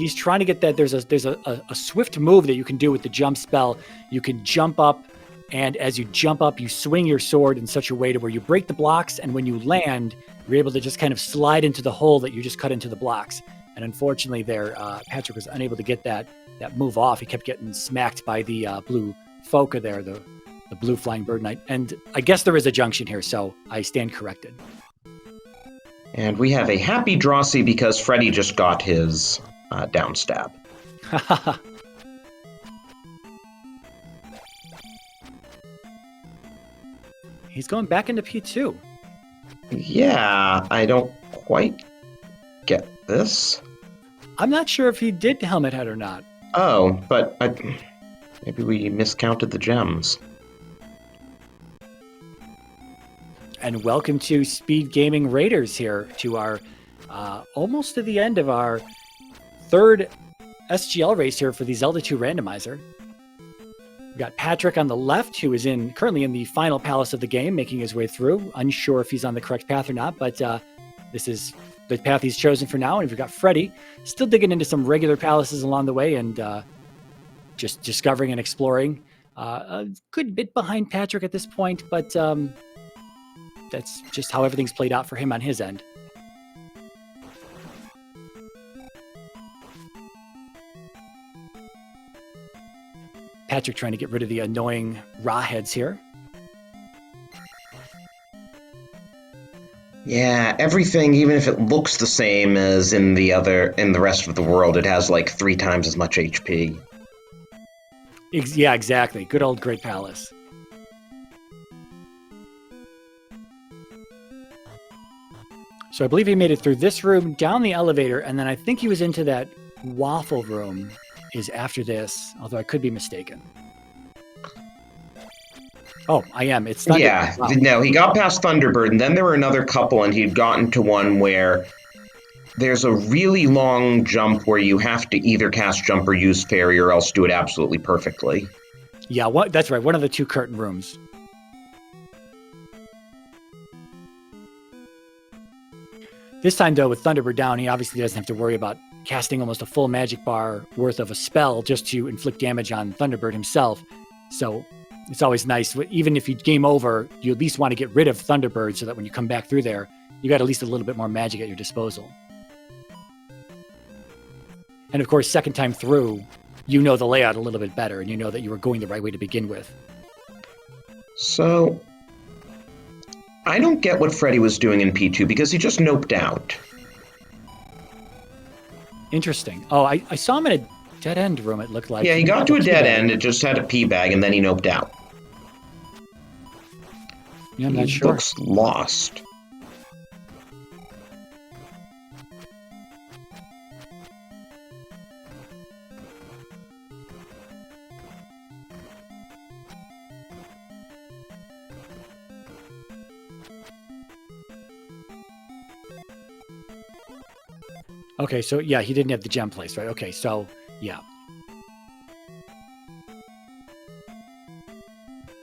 that there's a swift move that you can do with the jump spell. You can jump up, and as you jump up, you swing your sword in such a way to where you break the blocks, and when you land, you're able to just kind of slide into the hole that you just cut into the blocks. And unfortunately there, Patrick was unable to get that move off. He kept getting smacked by the blue Foca there, the blue flying bird knight. And I guess there is a junction here, so I stand corrected. And we have a happy Drosy because Freddy just got his down stab. He's going back into P2. Yeah, I don't quite get this. I'm not sure if he did helmet head or not. Oh, but maybe we miscounted the gems. And welcome to SpeedGaming Raiders here, to our almost to the end of our third SGL race here for the Zelda 2 Randomizer. We've got Patrick on the left, who is currently in the final palace of the game, making his way through. Unsure if he's on the correct path or not, but this is the path he's chosen for now. And we've got Freddy, still digging into some regular palaces along the way and just discovering and exploring. A good bit behind Patrick at this point, but that's just how everything's played out for him on his end. Patrick trying to get rid of the annoying raw heads here. Yeah, everything, even if it looks the same as in the rest of the world, it has like 3 times as much HP. Yeah, exactly. Good old Great Palace. So I believe he made it through this room, down the elevator, and then I think he was into that waffle room is after this, although I could be mistaken. Oh, I am. It's Thunderbird. Yeah, wow. No, he got past Thunderbird, and then there were another couple, and he'd gotten to one where there's a really long jump where you have to either cast jump or use fairy, or else do it absolutely perfectly. Yeah, that's right. One of the 2 curtain rooms. This time, though, with Thunderbird down, he obviously doesn't have to worry about casting almost a full magic bar worth of a spell just to inflict damage on Thunderbird himself. So it's always nice. Even if you game over, you at least want to get rid of Thunderbird so that when you come back through there, you got at least a little bit more magic at your disposal. And of course, second time through, you know the layout a little bit better, and you know that you were going the right way to begin with. So, I don't get what Freddy was doing in P2 because he just noped out. Interesting. Oh, I saw him in a dead-end room, it looked like. Yeah, he got to a dead end, it just had a pee bag, and then he noped out. Yeah, I'm not He sure. looks lost. Okay, so yeah, he didn't have the gem place, right? Okay, so yeah.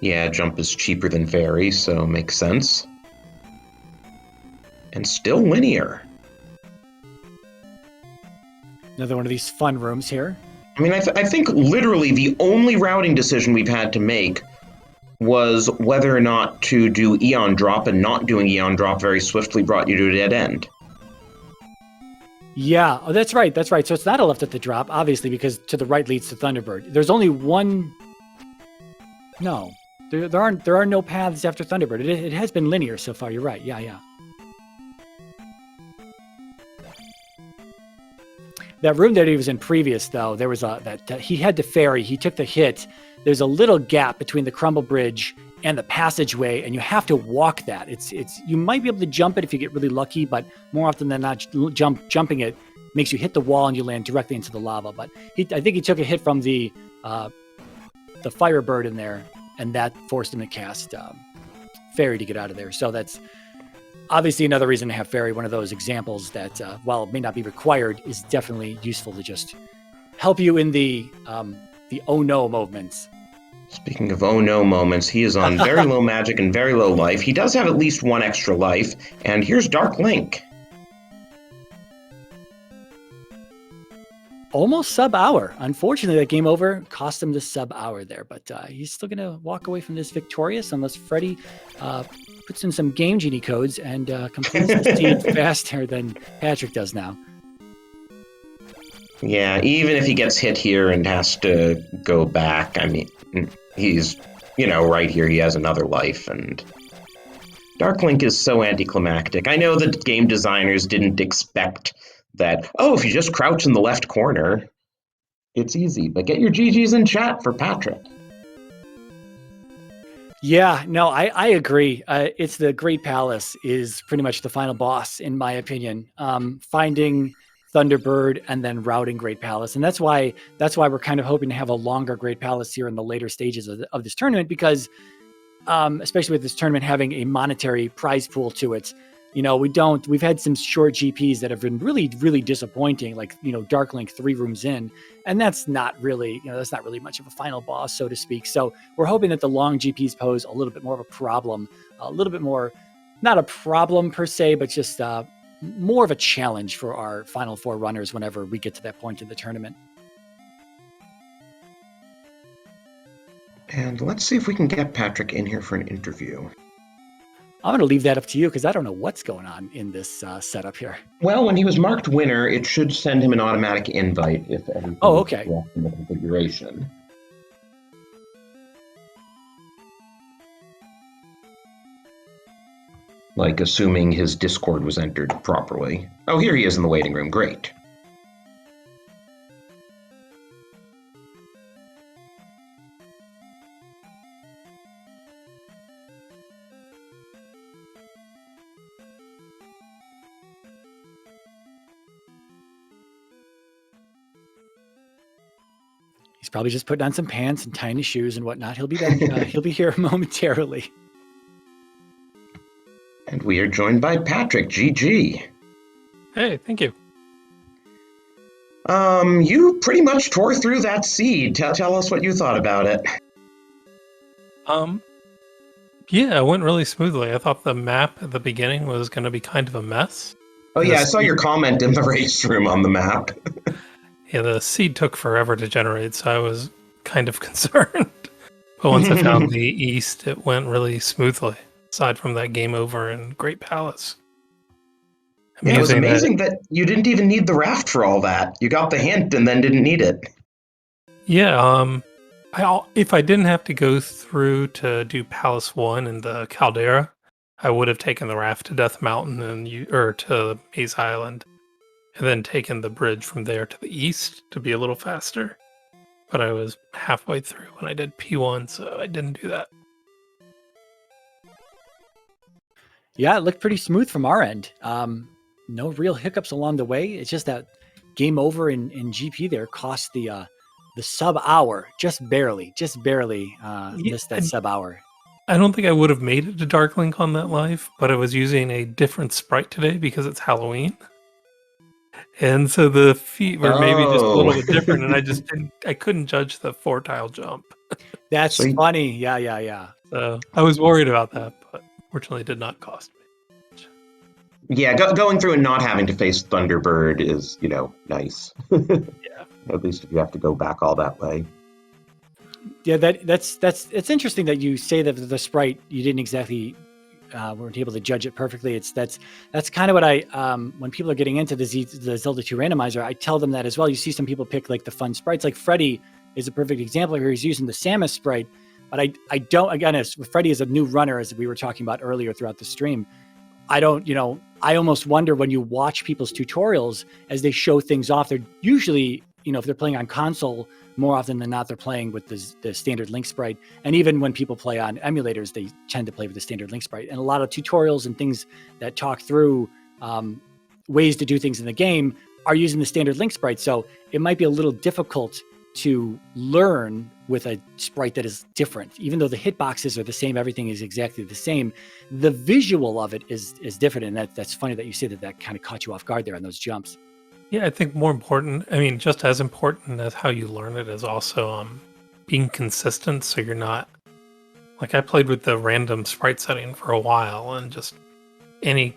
Yeah, jump is cheaper than fairy, so makes sense. And still linear. Another one of these fun rooms here. I mean, I think literally the only routing decision we've had to make was whether or not to do Eon Drop, and not doing Eon Drop very swiftly brought you to a dead end. Yeah, oh, that's right. That's right. So it's not a left at the drop, obviously, because to the right leads to Thunderbird. There's only one. No, there are no paths after Thunderbird. It has been linear so far. You're right. Yeah. That room that he was in previous, though, there was he had to ferry. He took the hit. There's a little gap between the crumble bridge and the passageway, and you have to walk that. It's you might be able to jump it if you get really lucky, but more often than not, jumping it makes you hit the wall and you land directly into the lava. But I think he took a hit from the Firebird in there, and that forced him to cast Fairy to get out of there. So that's obviously another reason to have Fairy, one of those examples that, while it may not be required, is definitely useful to just help you in the oh no moments. Speaking of oh no moments, he is on very low magic and very low life. He does have at least one extra life, and here's Dark Link. Almost sub-hour. Unfortunately, that game over cost him the sub-hour there, but he's still going to walk away from this victorious unless Freddy puts in some Game Genie codes and completes the seed faster than Patrick does now. Yeah, even if he gets hit here and has to go back, I mean, he's, right here, he has another life, and Dark Link is so anticlimactic. I know that game designers didn't expect that, if you just crouch in the left corner, it's easy, but get your GGs in chat for Patrick. Yeah, no, I agree. It's the Great Palace is pretty much the final boss, in my opinion. Finding Thunderbird and then routing Great Palace. And that's why we're kind of hoping to have a longer Great Palace here in the later stages of this tournament, because especially with this tournament having a monetary prize pool to it, we've had some short GPs that have been really, really disappointing, like, Dark Link 3 rooms in, and that's not really much of a final boss, so to speak. So we're hoping that the long GPs pose a little bit more of a problem, a little bit more, not a problem per se, but just more of a challenge for our Final Four runners whenever we get to that point in the tournament. And let's see if we can get Patrick in here for an interview. I'm going to leave that up to you because I don't know what's going on in this setup here. Well, when he was marked winner, it should send him an automatic invite if everything is correct in the configuration. Like, assuming his Discord was entered properly. Oh, here he is in the waiting room. Great. He's probably just putting on some pants and tiny shoes and whatnot. He'll be back. He'll be here momentarily. And we are joined by Patrick. GG. Hey, thank you. You pretty much tore through that seed. Tell us what you thought about it. Yeah, it went really smoothly. I thought the map at the beginning was going to be kind of a mess. Oh yeah, I saw your comment in the race room on the map. Yeah, the seed took forever to generate, so I was kind of concerned. But once I found the east, it went really smoothly, aside from that game over in Great Palace. Yeah, it was amazing that you didn't even need the raft for all that. You got the hint and then didn't need it. Yeah, If I didn't have to go through to do Palace 1 and the Caldera, I would have taken the raft to Death Mountain or to Maze Island, and then taken the bridge from there to the east to be a little faster. But I was halfway through when I did P1, so I didn't do that. Yeah, it looked pretty smooth from our end. No real hiccups along the way. It's just that game over in GP there cost the sub hour, just barely missed that sub hour. I don't think I would have made it to Dark Link on that live, but I was using a different sprite today because it's Halloween. And so the feet were maybe just a little bit different, and I couldn't judge the 4-tile jump. That's funny. Yeah. So I was worried about that, but fortunately it did not cost me. Yeah, going through and not having to face Thunderbird is, nice. Yeah. At least if you have to go back all that way. Yeah, it's interesting that you say that the sprite, you didn't exactly weren't able to judge it perfectly. That's kind of what I when people are getting into the Zelda 2 randomizer, I tell them that as well. You see some people pick like the fun sprites, like Freddy is a perfect example here. He's using the Samus sprite, but I don't, again, as Freddy is a new runner, as we were talking about earlier throughout the stream. I almost wonder when you watch people's tutorials as they show things off, they're usually, if they're playing on console, more often than not, they're playing with the standard Link sprite. And even when people play on emulators, they tend to play with the standard Link sprite. And a lot of tutorials and things that talk through ways to do things in the game are using the standard Link sprite. So it might be a little difficult to learn with a sprite that is different. Even though the hitboxes are the same, everything is exactly the same, the visual of it is different. And that's funny that you say that kind of caught you off guard there on those jumps. Yeah, I think more important, just as important as how you learn it is also being consistent, so you're not... Like, I played with the random sprite setting for a while, and just any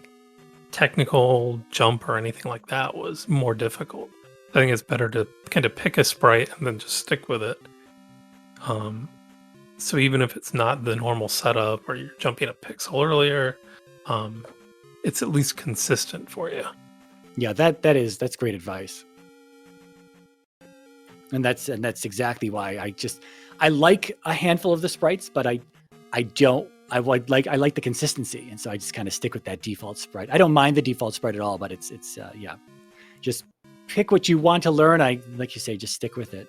technical jump or anything like that was more difficult. I think it's better to kind of pick a sprite and then just stick with it. So even if it's not the normal setup, or you're jumping a pixel earlier, it's at least consistent for you. Yeah, that's great advice. And that's exactly why I like a handful of the sprites, but I like the consistency, and so I just kind of stick with that default sprite. I don't mind the default sprite at all, but it's just pick what you want to learn. Like you say, just stick with it.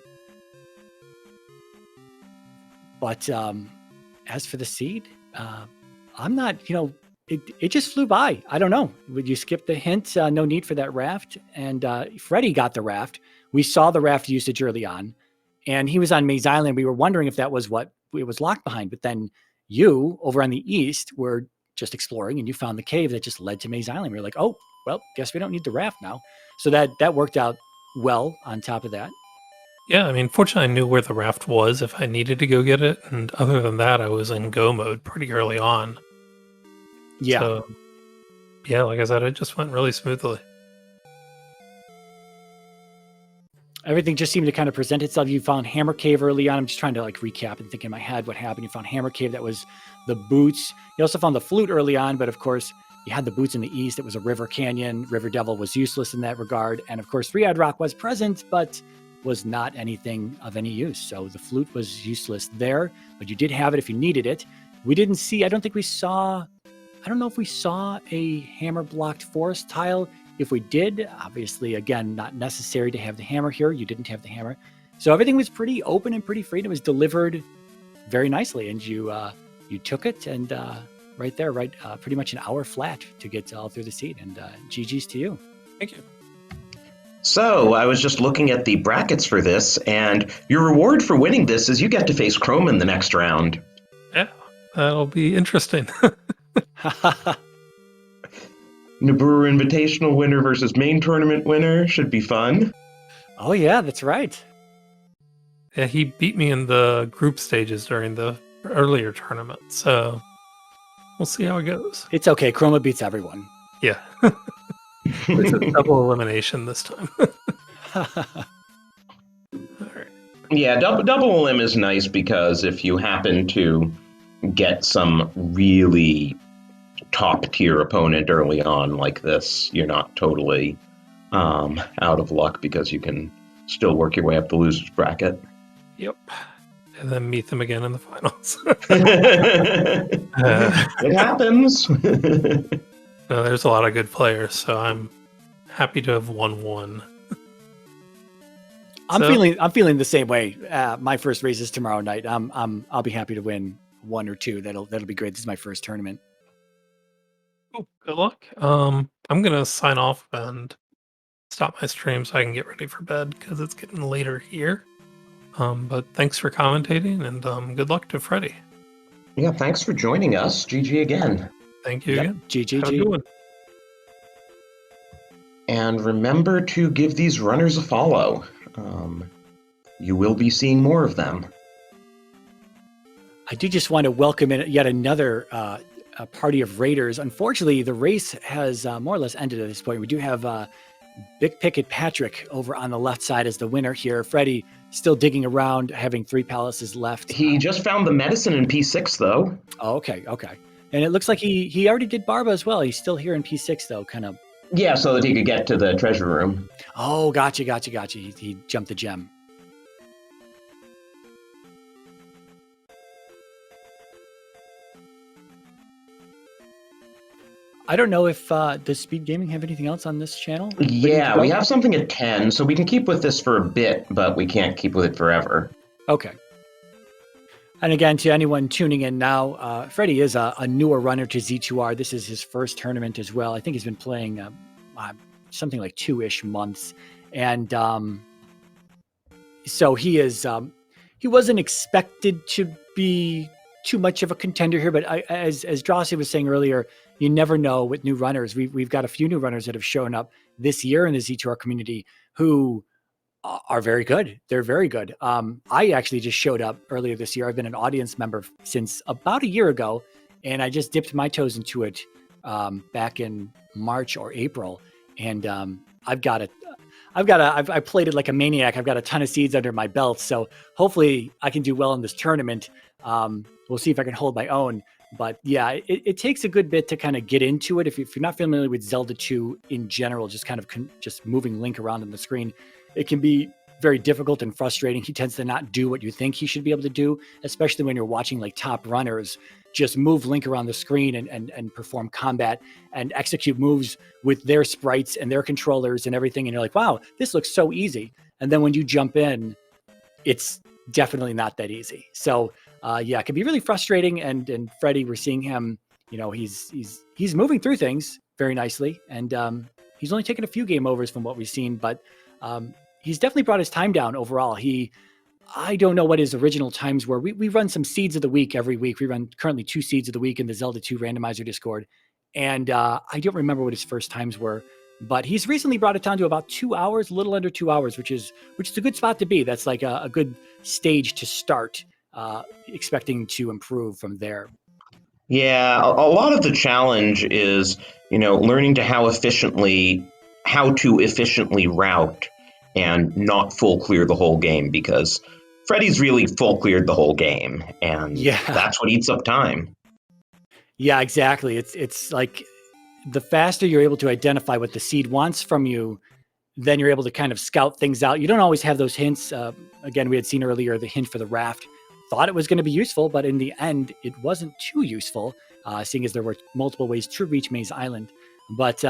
But as for the seed, I'm not, it just flew by. I don't know. Would you skip the hint? No need for that raft. And Freddy got the raft. We saw the raft usage early on, and he was on Maze Island. We were wondering if that was what it was locked behind. But then you, over on the east, were just exploring, and you found the cave that just led to Maze Island. We were like, oh, well, guess we don't need the raft now. So that worked out well on top of that. Yeah, fortunately, I knew where the raft was if I needed to go get it. And other than that, I was in go mode pretty early on. Yeah. So, yeah, like I said, it just went really smoothly. Everything just seemed to kind of present itself. You found Hammer Cave early on. I'm just trying to recap and think in my head what happened. You found Hammer Cave. That was the boots. You also found the flute early on, but of course you had the boots in the east. It was a river canyon. River Devil was useless in that regard. And of course, Three-Eyed Rock was present, but was not anything of any use. So the flute was useless there, but you did have it if you needed it. We didn't see, I don't know if we saw a hammer blocked forest tile. If we did, obviously, again, not necessary to have the hammer here. You didn't have the hammer. So everything was pretty open and pretty free. And it was delivered very nicely. And you took it and pretty much an hour flat to get all through the seat. And GG's to you. Thank you. So I was just looking at the brackets for this, and your reward for winning this is you get to face Chrome in the next round. Yeah, that'll be interesting. Naburu Invitational winner versus main tournament winner should be fun. Oh yeah, that's right. Yeah, he beat me in the group stages during the earlier tournament, so we'll see how it goes. It's okay. Chroma beats everyone. Yeah. It's a double elimination this time. All right. Yeah, double elim is nice because if you happen to get some really top tier opponent early on like this, you're not totally out of luck because you can still work your way up the loser's bracket. Yep. and then meet them again in the finals. It happens. No, there's a lot of good players, so I'm happy to have won one. I'm feeling the same way. My first race is tomorrow night. I'll be happy to win one or two. That'll be great. This is my first tournament. Cool. Good luck. I'm gonna sign off and stop my stream so I can get ready for bed because it's getting later here. But thanks for commentating, and good luck to Freddy. Yeah, thanks for joining us. GG again. Thank you again. GG. Have a good one. And remember to give these runners a follow. You will be seeing more of them. I do just want to welcome in yet another a party of raiders. Unfortunately, the race has more or less ended at this point. We do have Big Picket Patrick over on the left side as the winner here. Freddy still digging around, having 3 palaces left. He just found the medicine in P6, though. Oh, okay. And it looks like he already did Barba as well. He's still here in P6, though, kind of. Yeah, so that he could get to the treasure room. Oh, gotcha. He jumped the gem. I don't know if does SpeedGaming have anything else on this channel? Yeah, we have something at 10, so we can keep with this for a bit, but we can't keep with it forever. Okay. And again, to anyone tuning in now, Freddy is a newer runner to Z2R. This is his first tournament as well. I think he's been playing something like 2-ish months. And so he is, he wasn't expected to be too much of a contender here, but as Drossi was saying earlier, you never know with new runners. We've got a few new runners that have shown up this year in the Z2R community who are very good. They're very good. I actually just showed up earlier this year. I've been an audience member since about a year ago, and I just dipped my toes into it back in March or April. And I played it like a maniac. I've got a ton of seeds under my belt, so hopefully I can do well in this tournament. We'll see if I can hold my own. But yeah, it takes a good bit to kind of get into it. If you're not familiar with Zelda 2 in general, just kind of just moving Link around on the screen, it can be very difficult and frustrating. He tends to not do what you think he should be able to do, especially when you're watching like top runners just move Link around the screen and perform combat and execute moves with their sprites and their controllers and everything. And you're like, wow, this looks so easy. And then when you jump in, it's definitely not that easy. So yeah, it can be really frustrating. And Freddy, we're seeing him, you know, he's moving through things very nicely. And he's only taken a few game overs from what we've seen, but he's definitely brought his time down overall. I don't know what his original times were. We run some seeds of the week every week. We run currently 2 seeds of the week in the Zelda 2 randomizer Discord. And I don't remember what his first times were, but he's recently brought it down to about 2 hours, a little under 2 hours, which is a good spot to be. That's like a good stage to start, expecting to improve from there. Yeah, a lot of the challenge is, you know, learning to how to efficiently route and not full clear the whole game, because Freddy's really full cleared the whole game, and that's what eats up time. Yeah, exactly. It's like the faster you're able to identify what the seed wants from you, then you're able to kind of scout things out. You don't always have those hints. Again, we had seen earlier the hint for the raft. Thought it was going to be useful, but in the end, it wasn't too useful, seeing as there were multiple ways to reach Maze Island. But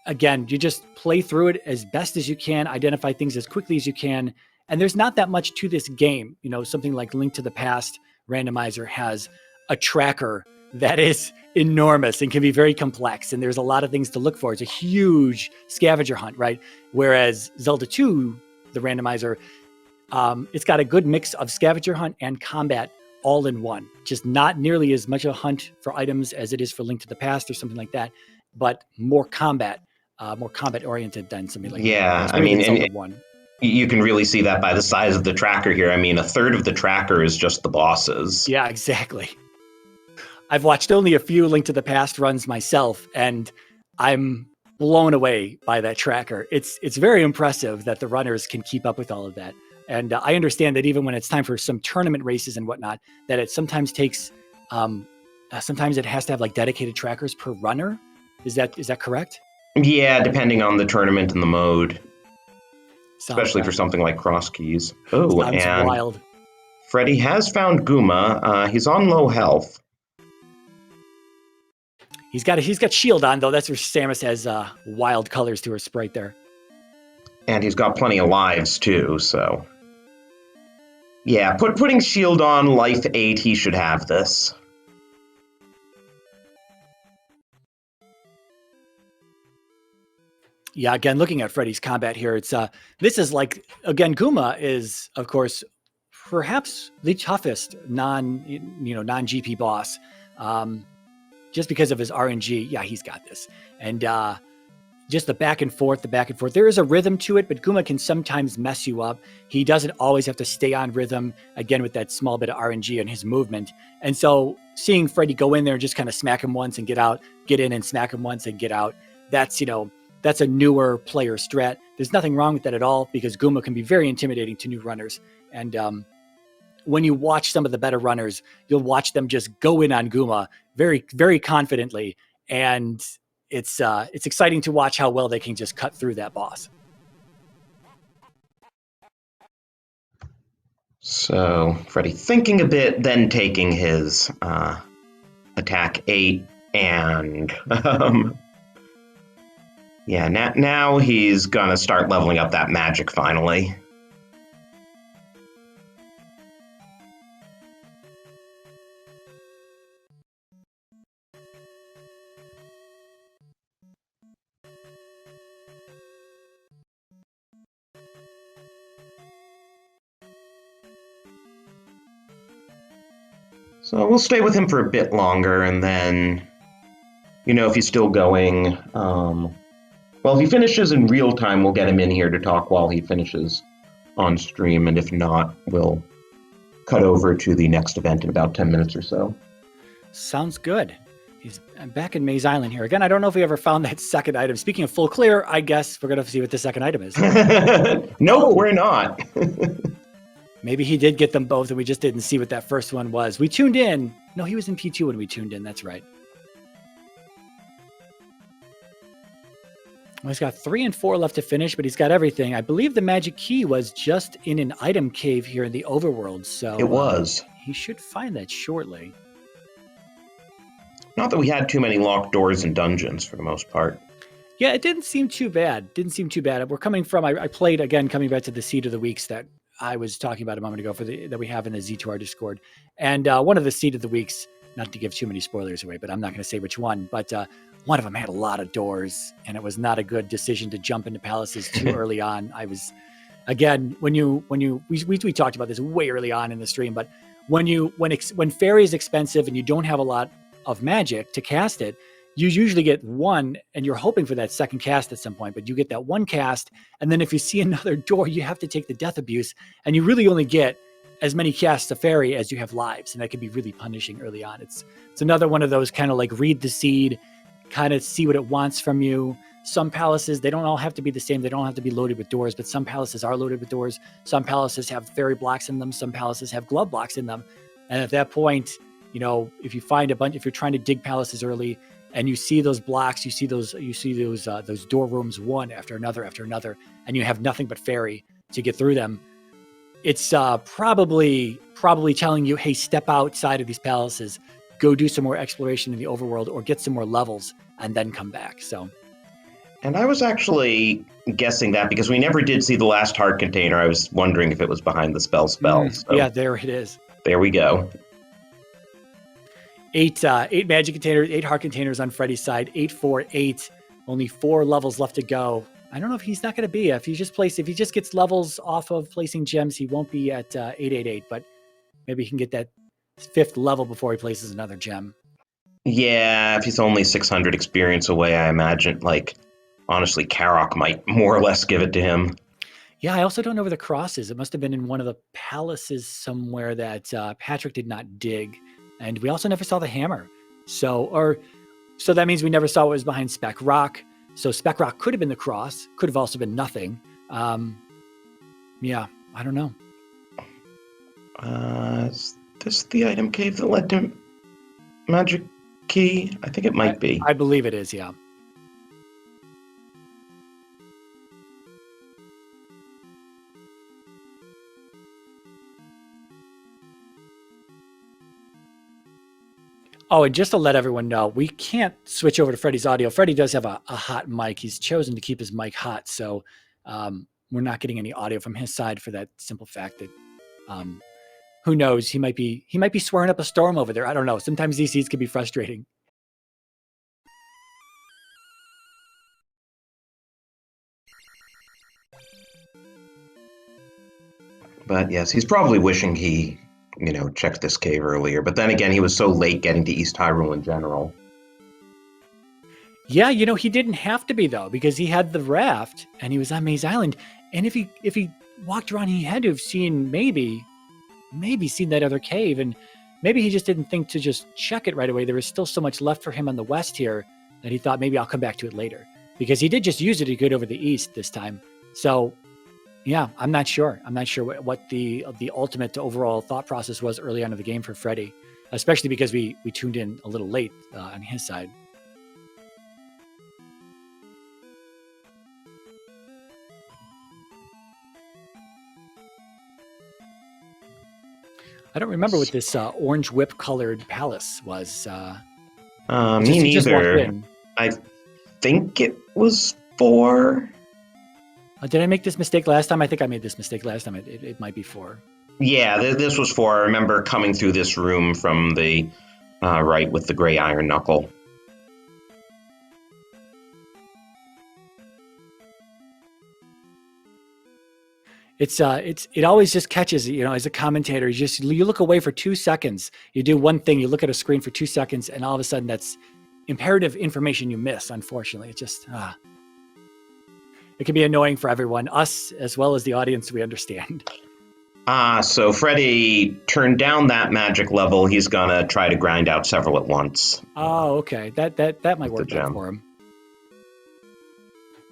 again, you just play through it as best as you can, identify things as quickly as you can. And there's not that much to this game. You know, something like Link to the Past Randomizer has a tracker that is enormous and can be very complex. And there's a lot of things to look for. It's a huge scavenger hunt, right? Whereas Zelda 2, the randomizer, it's got a good mix of scavenger hunt and combat all in one. Just not nearly as much a hunt for items as it is for Link to the Past or something like that, but more combat oriented than something like that. I mean, and you can really see that by the size of the tracker here. I mean, a third of the tracker is just the bosses. Yeah, exactly. I've watched only a few Link to the Past runs myself, and I'm blown away by that tracker. It's very impressive that the runners can keep up with all of that. And I understand that even when it's time for some tournament races and whatnot, that it sometimes takes, sometimes it has to have like dedicated trackers per runner. Is that correct? Yeah, depending on the tournament and the mode. especially for something like cross keys. Oh, Sounds and wild. Freddy has found Guma. He's on low health. He's got shield on though. That's where Samus has wild colors to her sprite there. And he's got plenty of lives too, so yeah, putting shield on life 8, he should have this. Yeah, again, looking at Freddy's combat here, it's this is like, again, Guma is of course perhaps the toughest non-GP boss, just because of his RNG. Yeah, he's got this, and just the back and forth. There is a rhythm to it, but Guma can sometimes mess you up. He doesn't always have to stay on rhythm, again, with that small bit of RNG in his movement. And so seeing Freddy go in there and just kind of smack him once and get out, get in and smack him once and get out, that's a newer player strat. There's nothing wrong with that at all, because Guma can be very intimidating to new runners. And when you watch some of the better runners, you'll watch them just go in on Guma very, very confidently. And it's exciting to watch how well they can just cut through that boss. So Freddy thinking a bit, then taking his attack 8, and yeah, now he's gonna start leveling up that magic finally. So we'll stay with him for a bit longer, and then, if he's still going, well, if he finishes in real time, we'll get him in here to talk while he finishes on stream, and if not, we'll cut over to the next event in about 10 minutes or so. Sounds good. I'm back in Maze Island here. Again, I don't know if we ever found that second item. Speaking of full clear, I guess we're going to see what the second item is. No, we're not. Maybe he did get them both and we just didn't see what that first one was. We tuned in. No, he was in P2 when we tuned in. That's right. Well, he's got 3 and 4 left to finish, but he's got everything. I believe the magic key was just in an item cave here in the overworld. So it was. He should find that shortly. Not that we had too many locked doors and dungeons for the most part. Yeah, it didn't seem too bad. We're coming from, I played, again, coming back to the Seed of the Weeks that I was talking about a moment ago that we have in the Z2R Discord. And one of the Seed of the Weeks, not to give too many spoilers away, but I'm not going to say which one, but one of them had a lot of doors, and it was not a good decision to jump into palaces too early on. I was, again, we talked about this way early on in the stream, but when fairy is expensive and you don't have a lot of magic to cast it, you usually get one, and you're hoping for that second cast at some point, but you get that one cast, and then if you see another door, you have to take the death abuse, and you really only get as many casts of fairy as you have lives, and that can be really punishing early on. It's another one of those kind of like read the seed, kind of see what it wants from you. Some palaces, they don't all have to be the same. They don't have to be loaded with doors, but some palaces are loaded with doors. Some palaces have fairy blocks in them. Some palaces have glove blocks in them. And at that point, if you find if you're trying to dig palaces early, and you see those blocks, you see those door rooms one after another, and you have nothing but fairy to get through them, it's probably telling you, hey, step outside of these palaces, go do some more exploration in the overworld, or get some more levels, and then come back. So, and I was actually guessing that because we never did see the last heart container. I was wondering if it was behind the spell. So. Yeah, there it is. There we go. 8 magic containers, 8 heart containers on Freddy's side, 8, 4, 8. Only 4 levels left to go. I don't know if he's not going to be. If he just gets levels off of placing gems, he won't be at 888. But maybe he can get that 5th level before he places another gem. Yeah, if he's only 600 experience away, I imagine. Honestly, Karok might more or less give it to him. Yeah, I also don't know where the cross is. It must have been in one of the palaces somewhere that Patrick did not dig. And we also never saw the hammer. So that means we never saw what was behind Spec Rock. So Spec Rock could have been the cross, could have also been nothing. Yeah, I don't know. Is this the item cave that led to Magic Key? I think it might be. I believe it is, yeah. Oh, and just to let everyone know, we can't switch over to Freddy's audio. Freddy does have a hot mic. He's chosen to keep his mic hot, so we're not getting any audio from his side for that simple fact that who knows, he might be swearing up a storm over there. I don't know. Sometimes these seats can be frustrating. But yes, he's probably wishing he, checked this cave earlier. But then again, he was so late getting to East Hyrule in general. Yeah, he didn't have to be though, because he had the raft and he was on Maze Island. And if he walked around, he had to have seen maybe seen that other cave, and maybe he just didn't think to just check it right away. There was still so much left for him on the west here that he thought maybe I'll come back to it later, because he did just use it to get over the east this time. So yeah, I'm not sure. I'm not sure what the ultimate overall thought process was early on in the game for Freddy, especially because we tuned in a little late on his side. I don't remember what this orange whip colored palace was. Me neither. I think it was 4. Did I make this mistake last time? I think I made this mistake last time. It might be 4. Yeah, this was 4. I remember coming through this room from the right with the gray iron knuckle. It always just catches, as a commentator, you look away for 2 seconds, you do one thing, you look at a screen for 2 seconds, and all of a sudden that's imperative information you miss. Unfortunately, it just it can be annoying for everyone, us as well as the audience. We understand. So Freddy turned down that magic level. He's gonna try to grind out several at once. Oh, okay, that might work out for him.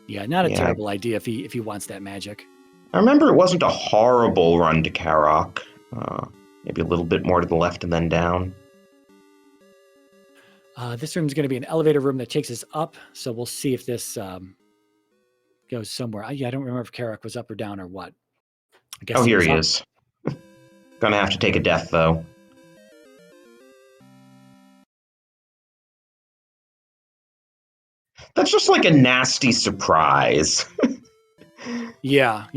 Yeah, not a terrible idea if he wants that magic. I remember it wasn't a horrible run to Karok. Maybe a little bit more to the left and then down. This room is going to be an elevator room that takes us up, so we'll see if this goes somewhere. I don't remember if Karok was up or down or what. I guess here he is. Gonna have to take a death, though. That's just like a nasty surprise. Yeah.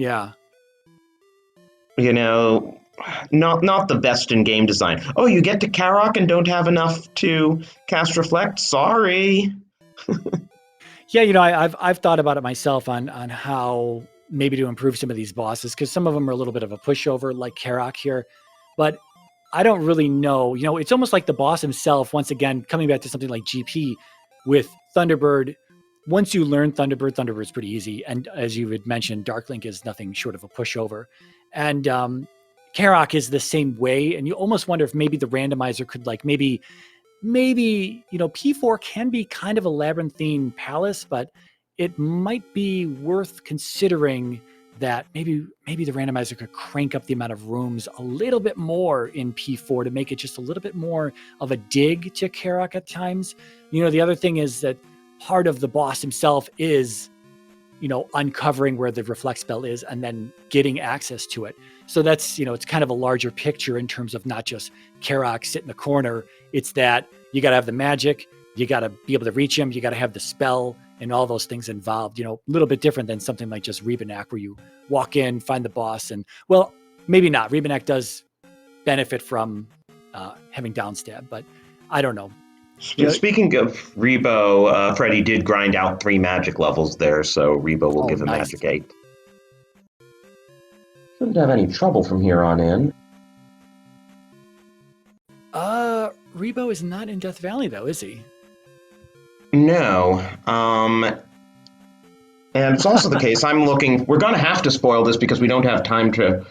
Not the best in game design. Oh, you get to Karok and don't have enough to cast Reflect? Sorry. Yeah, I've thought about it myself on how maybe to improve some of these bosses, because some of them are a little bit of a pushover, like Karok here. But I don't really know. It's almost like the boss himself, once again, coming back to something like GP with Thunderbird. Once you learn Thunderbird's pretty easy. And as you had mentioned, Dark Link is nothing short of a pushover. And Karok is the same way. And you almost wonder if maybe the randomizer could maybe, P4 can be kind of a labyrinthine palace, but it might be worth considering that maybe the randomizer could crank up the amount of rooms a little bit more in P4 to make it just a little bit more of a dig to Karok at times. The other thing is that part of the boss himself is, uncovering where the reflect spell is and then getting access to it. So that's, it's kind of a larger picture in terms of not just Karok sit in the corner. It's that you got to have the magic, you got to be able to reach him, you got to have the spell and all those things involved, a little bit different than something like just Rebanak, where you walk in, find the boss, and, well, maybe not. Rebanak does benefit from having downstab, but I don't know. Speaking of Rebo, Freddy did grind out 3 magic levels there, so Rebo will give him magic 8. Shouldn't have any trouble from here on in. Rebo is not in Death Valley, though, is he? No. And it's also the case, we're going to have to spoil this because we don't have time to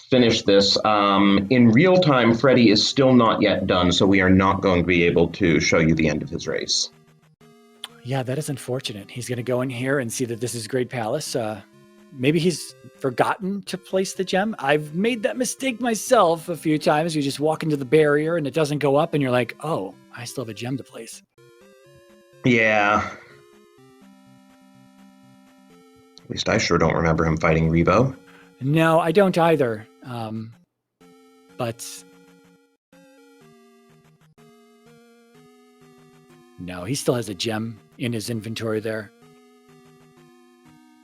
finish this. In real time, Freddy is still not yet done, so we are not going to be able to show you the end of his race. Yeah, that is unfortunate. He's going to go in here and see that this is Great Palace. Maybe he's forgotten to place the gem. I've made that mistake myself a few times. You just walk into the barrier and it doesn't go up and you're like, oh, I still have a gem to place. Yeah. At least I sure don't remember him fighting Rebo. No, I don't either. But No, he still has a gem in his inventory there.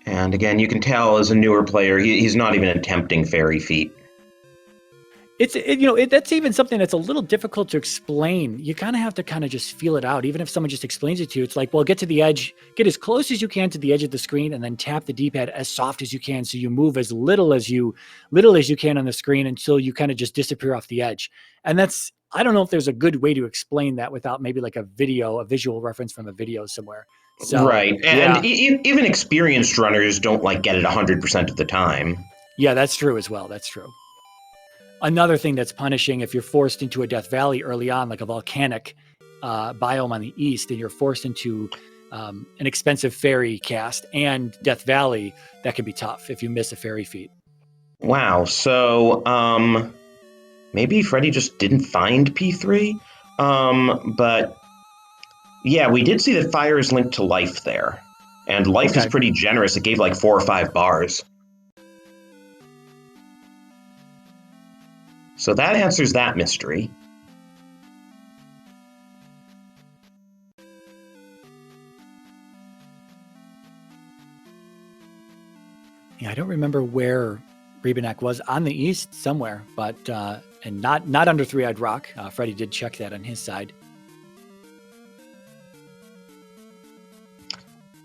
And again, you can tell as a newer player, he's not even attempting fairy feet. That's even something that's a little difficult to explain. You kind of have to kind of just feel it out. Even if someone just explains it to you, it's like, well, get to the edge, get as close as you can to the edge of the screen, and then tap the D-pad as soft as you can, so you move as little as you can on the screen until you kind of just disappear off the edge. And I don't know if there's a good way to explain that without maybe like a visual reference from a video somewhere. So, right, and even experienced runners don't like get it 100% of the time. Yeah, that's true as well. That's true. Another thing that's punishing, if you're forced into a Death Valley early on, like a volcanic biome on the east, and you're forced into an expensive fairy cast and Death Valley, that can be tough if you miss a fairy feat. Wow, so maybe Freddy just didn't find P3, but yeah, we did see that fire is linked to life there, and life is pretty generous. It gave like 4 or 5 bars. So that answers that mystery. Yeah, I don't remember where Rebenak was, on the east somewhere, but and not under Three-Eyed Rock. Freddy did check that on his side.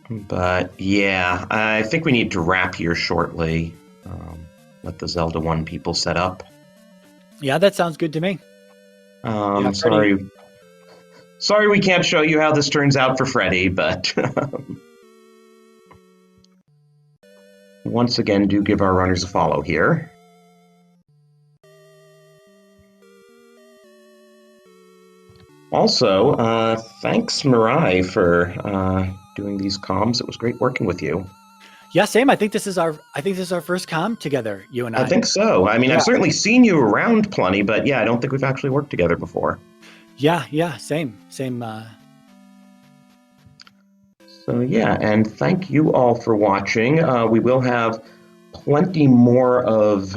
But yeah, I think we need to wrap here shortly. Let the Zelda 1 people set up. Yeah, that sounds good to me. Sorry we can't show you how this turns out for Freddy, but once again, do give our runners a follow here. Also, thanks Mirai for doing these comms. It was great working with you. Yeah, same. I think this is our first comm together, you and I. I think so. I mean, yeah. I've certainly seen you around plenty, but yeah, I don't think we've actually worked together before. Yeah, same. So yeah, and thank you all for watching. We will have plenty more of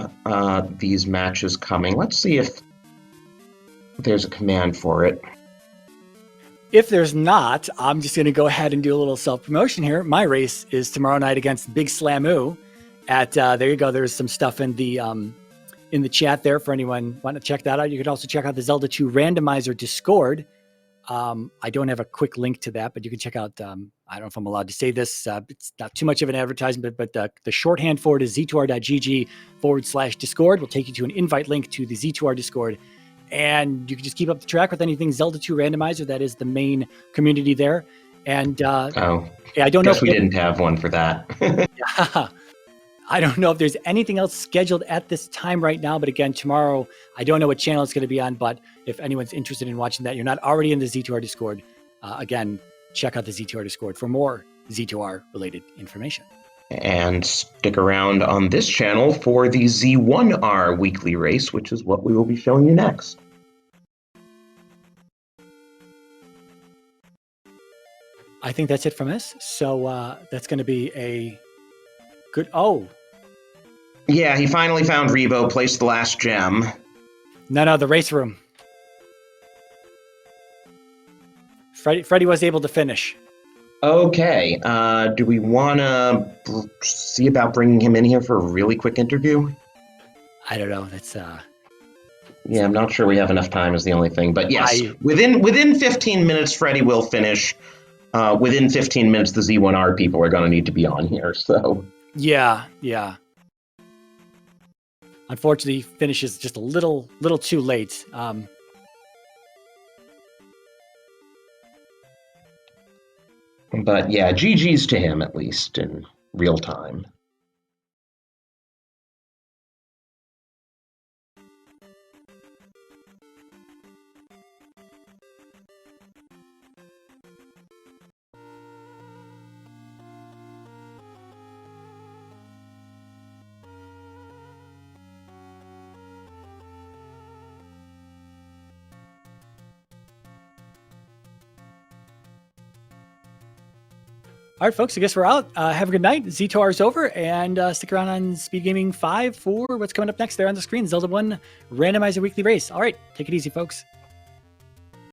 these matches coming. Let's see if there's a command for it. If there's not, I'm just going to go ahead and do a little self-promotion here. My race is tomorrow night against Big Slamoo. There you go. There's some stuff in the chat there for anyone wanting to check that out. You could also check out the Zelda 2 Randomizer Discord. I don't have a quick link to that, but you can check out, I don't know if I'm allowed to say this. It's not too much of an advertisement, but the shorthand for it is z2r.gg/Discord. Will take you to an invite link to the Z2R Discord. And you can just keep up the track with anything Zelda 2 Randomizer. That is the main community there. And I don't know. Guess we didn't have one for that. Yeah. I don't know if there's anything else scheduled at this time right now. But again, tomorrow, I don't know what channel it's going to be on. But if anyone's interested in watching that, you're not already in the Z2R Discord, again, check out the Z2R Discord for more Z2R related information. And stick around on this channel for the Z1R weekly race, which is what we will be showing you next. I think that's it from us. So that's going to be a good... Oh. Yeah, he finally found Rebo, placed the last gem. No, the race room. Freddy was able to finish. Okay, do we want to see about bringing him in here for a really quick interview? I don't know. That's yeah, I'm not sure we have enough time is the only thing. But yes, within 15 minutes, Freddy will finish. Within 15 minutes, the Z1R people are going to need to be on here. So yeah. Unfortunately, finishes just a little too late. But yeah, GG's to him, at least, in real time. All right, folks, I guess we're out. Have a good night. Z2R is over, and stick around on SpeedGaming 5 for what's coming up next there on the screen. Zelda 1 Randomizer Weekly Race. All right, take it easy, folks.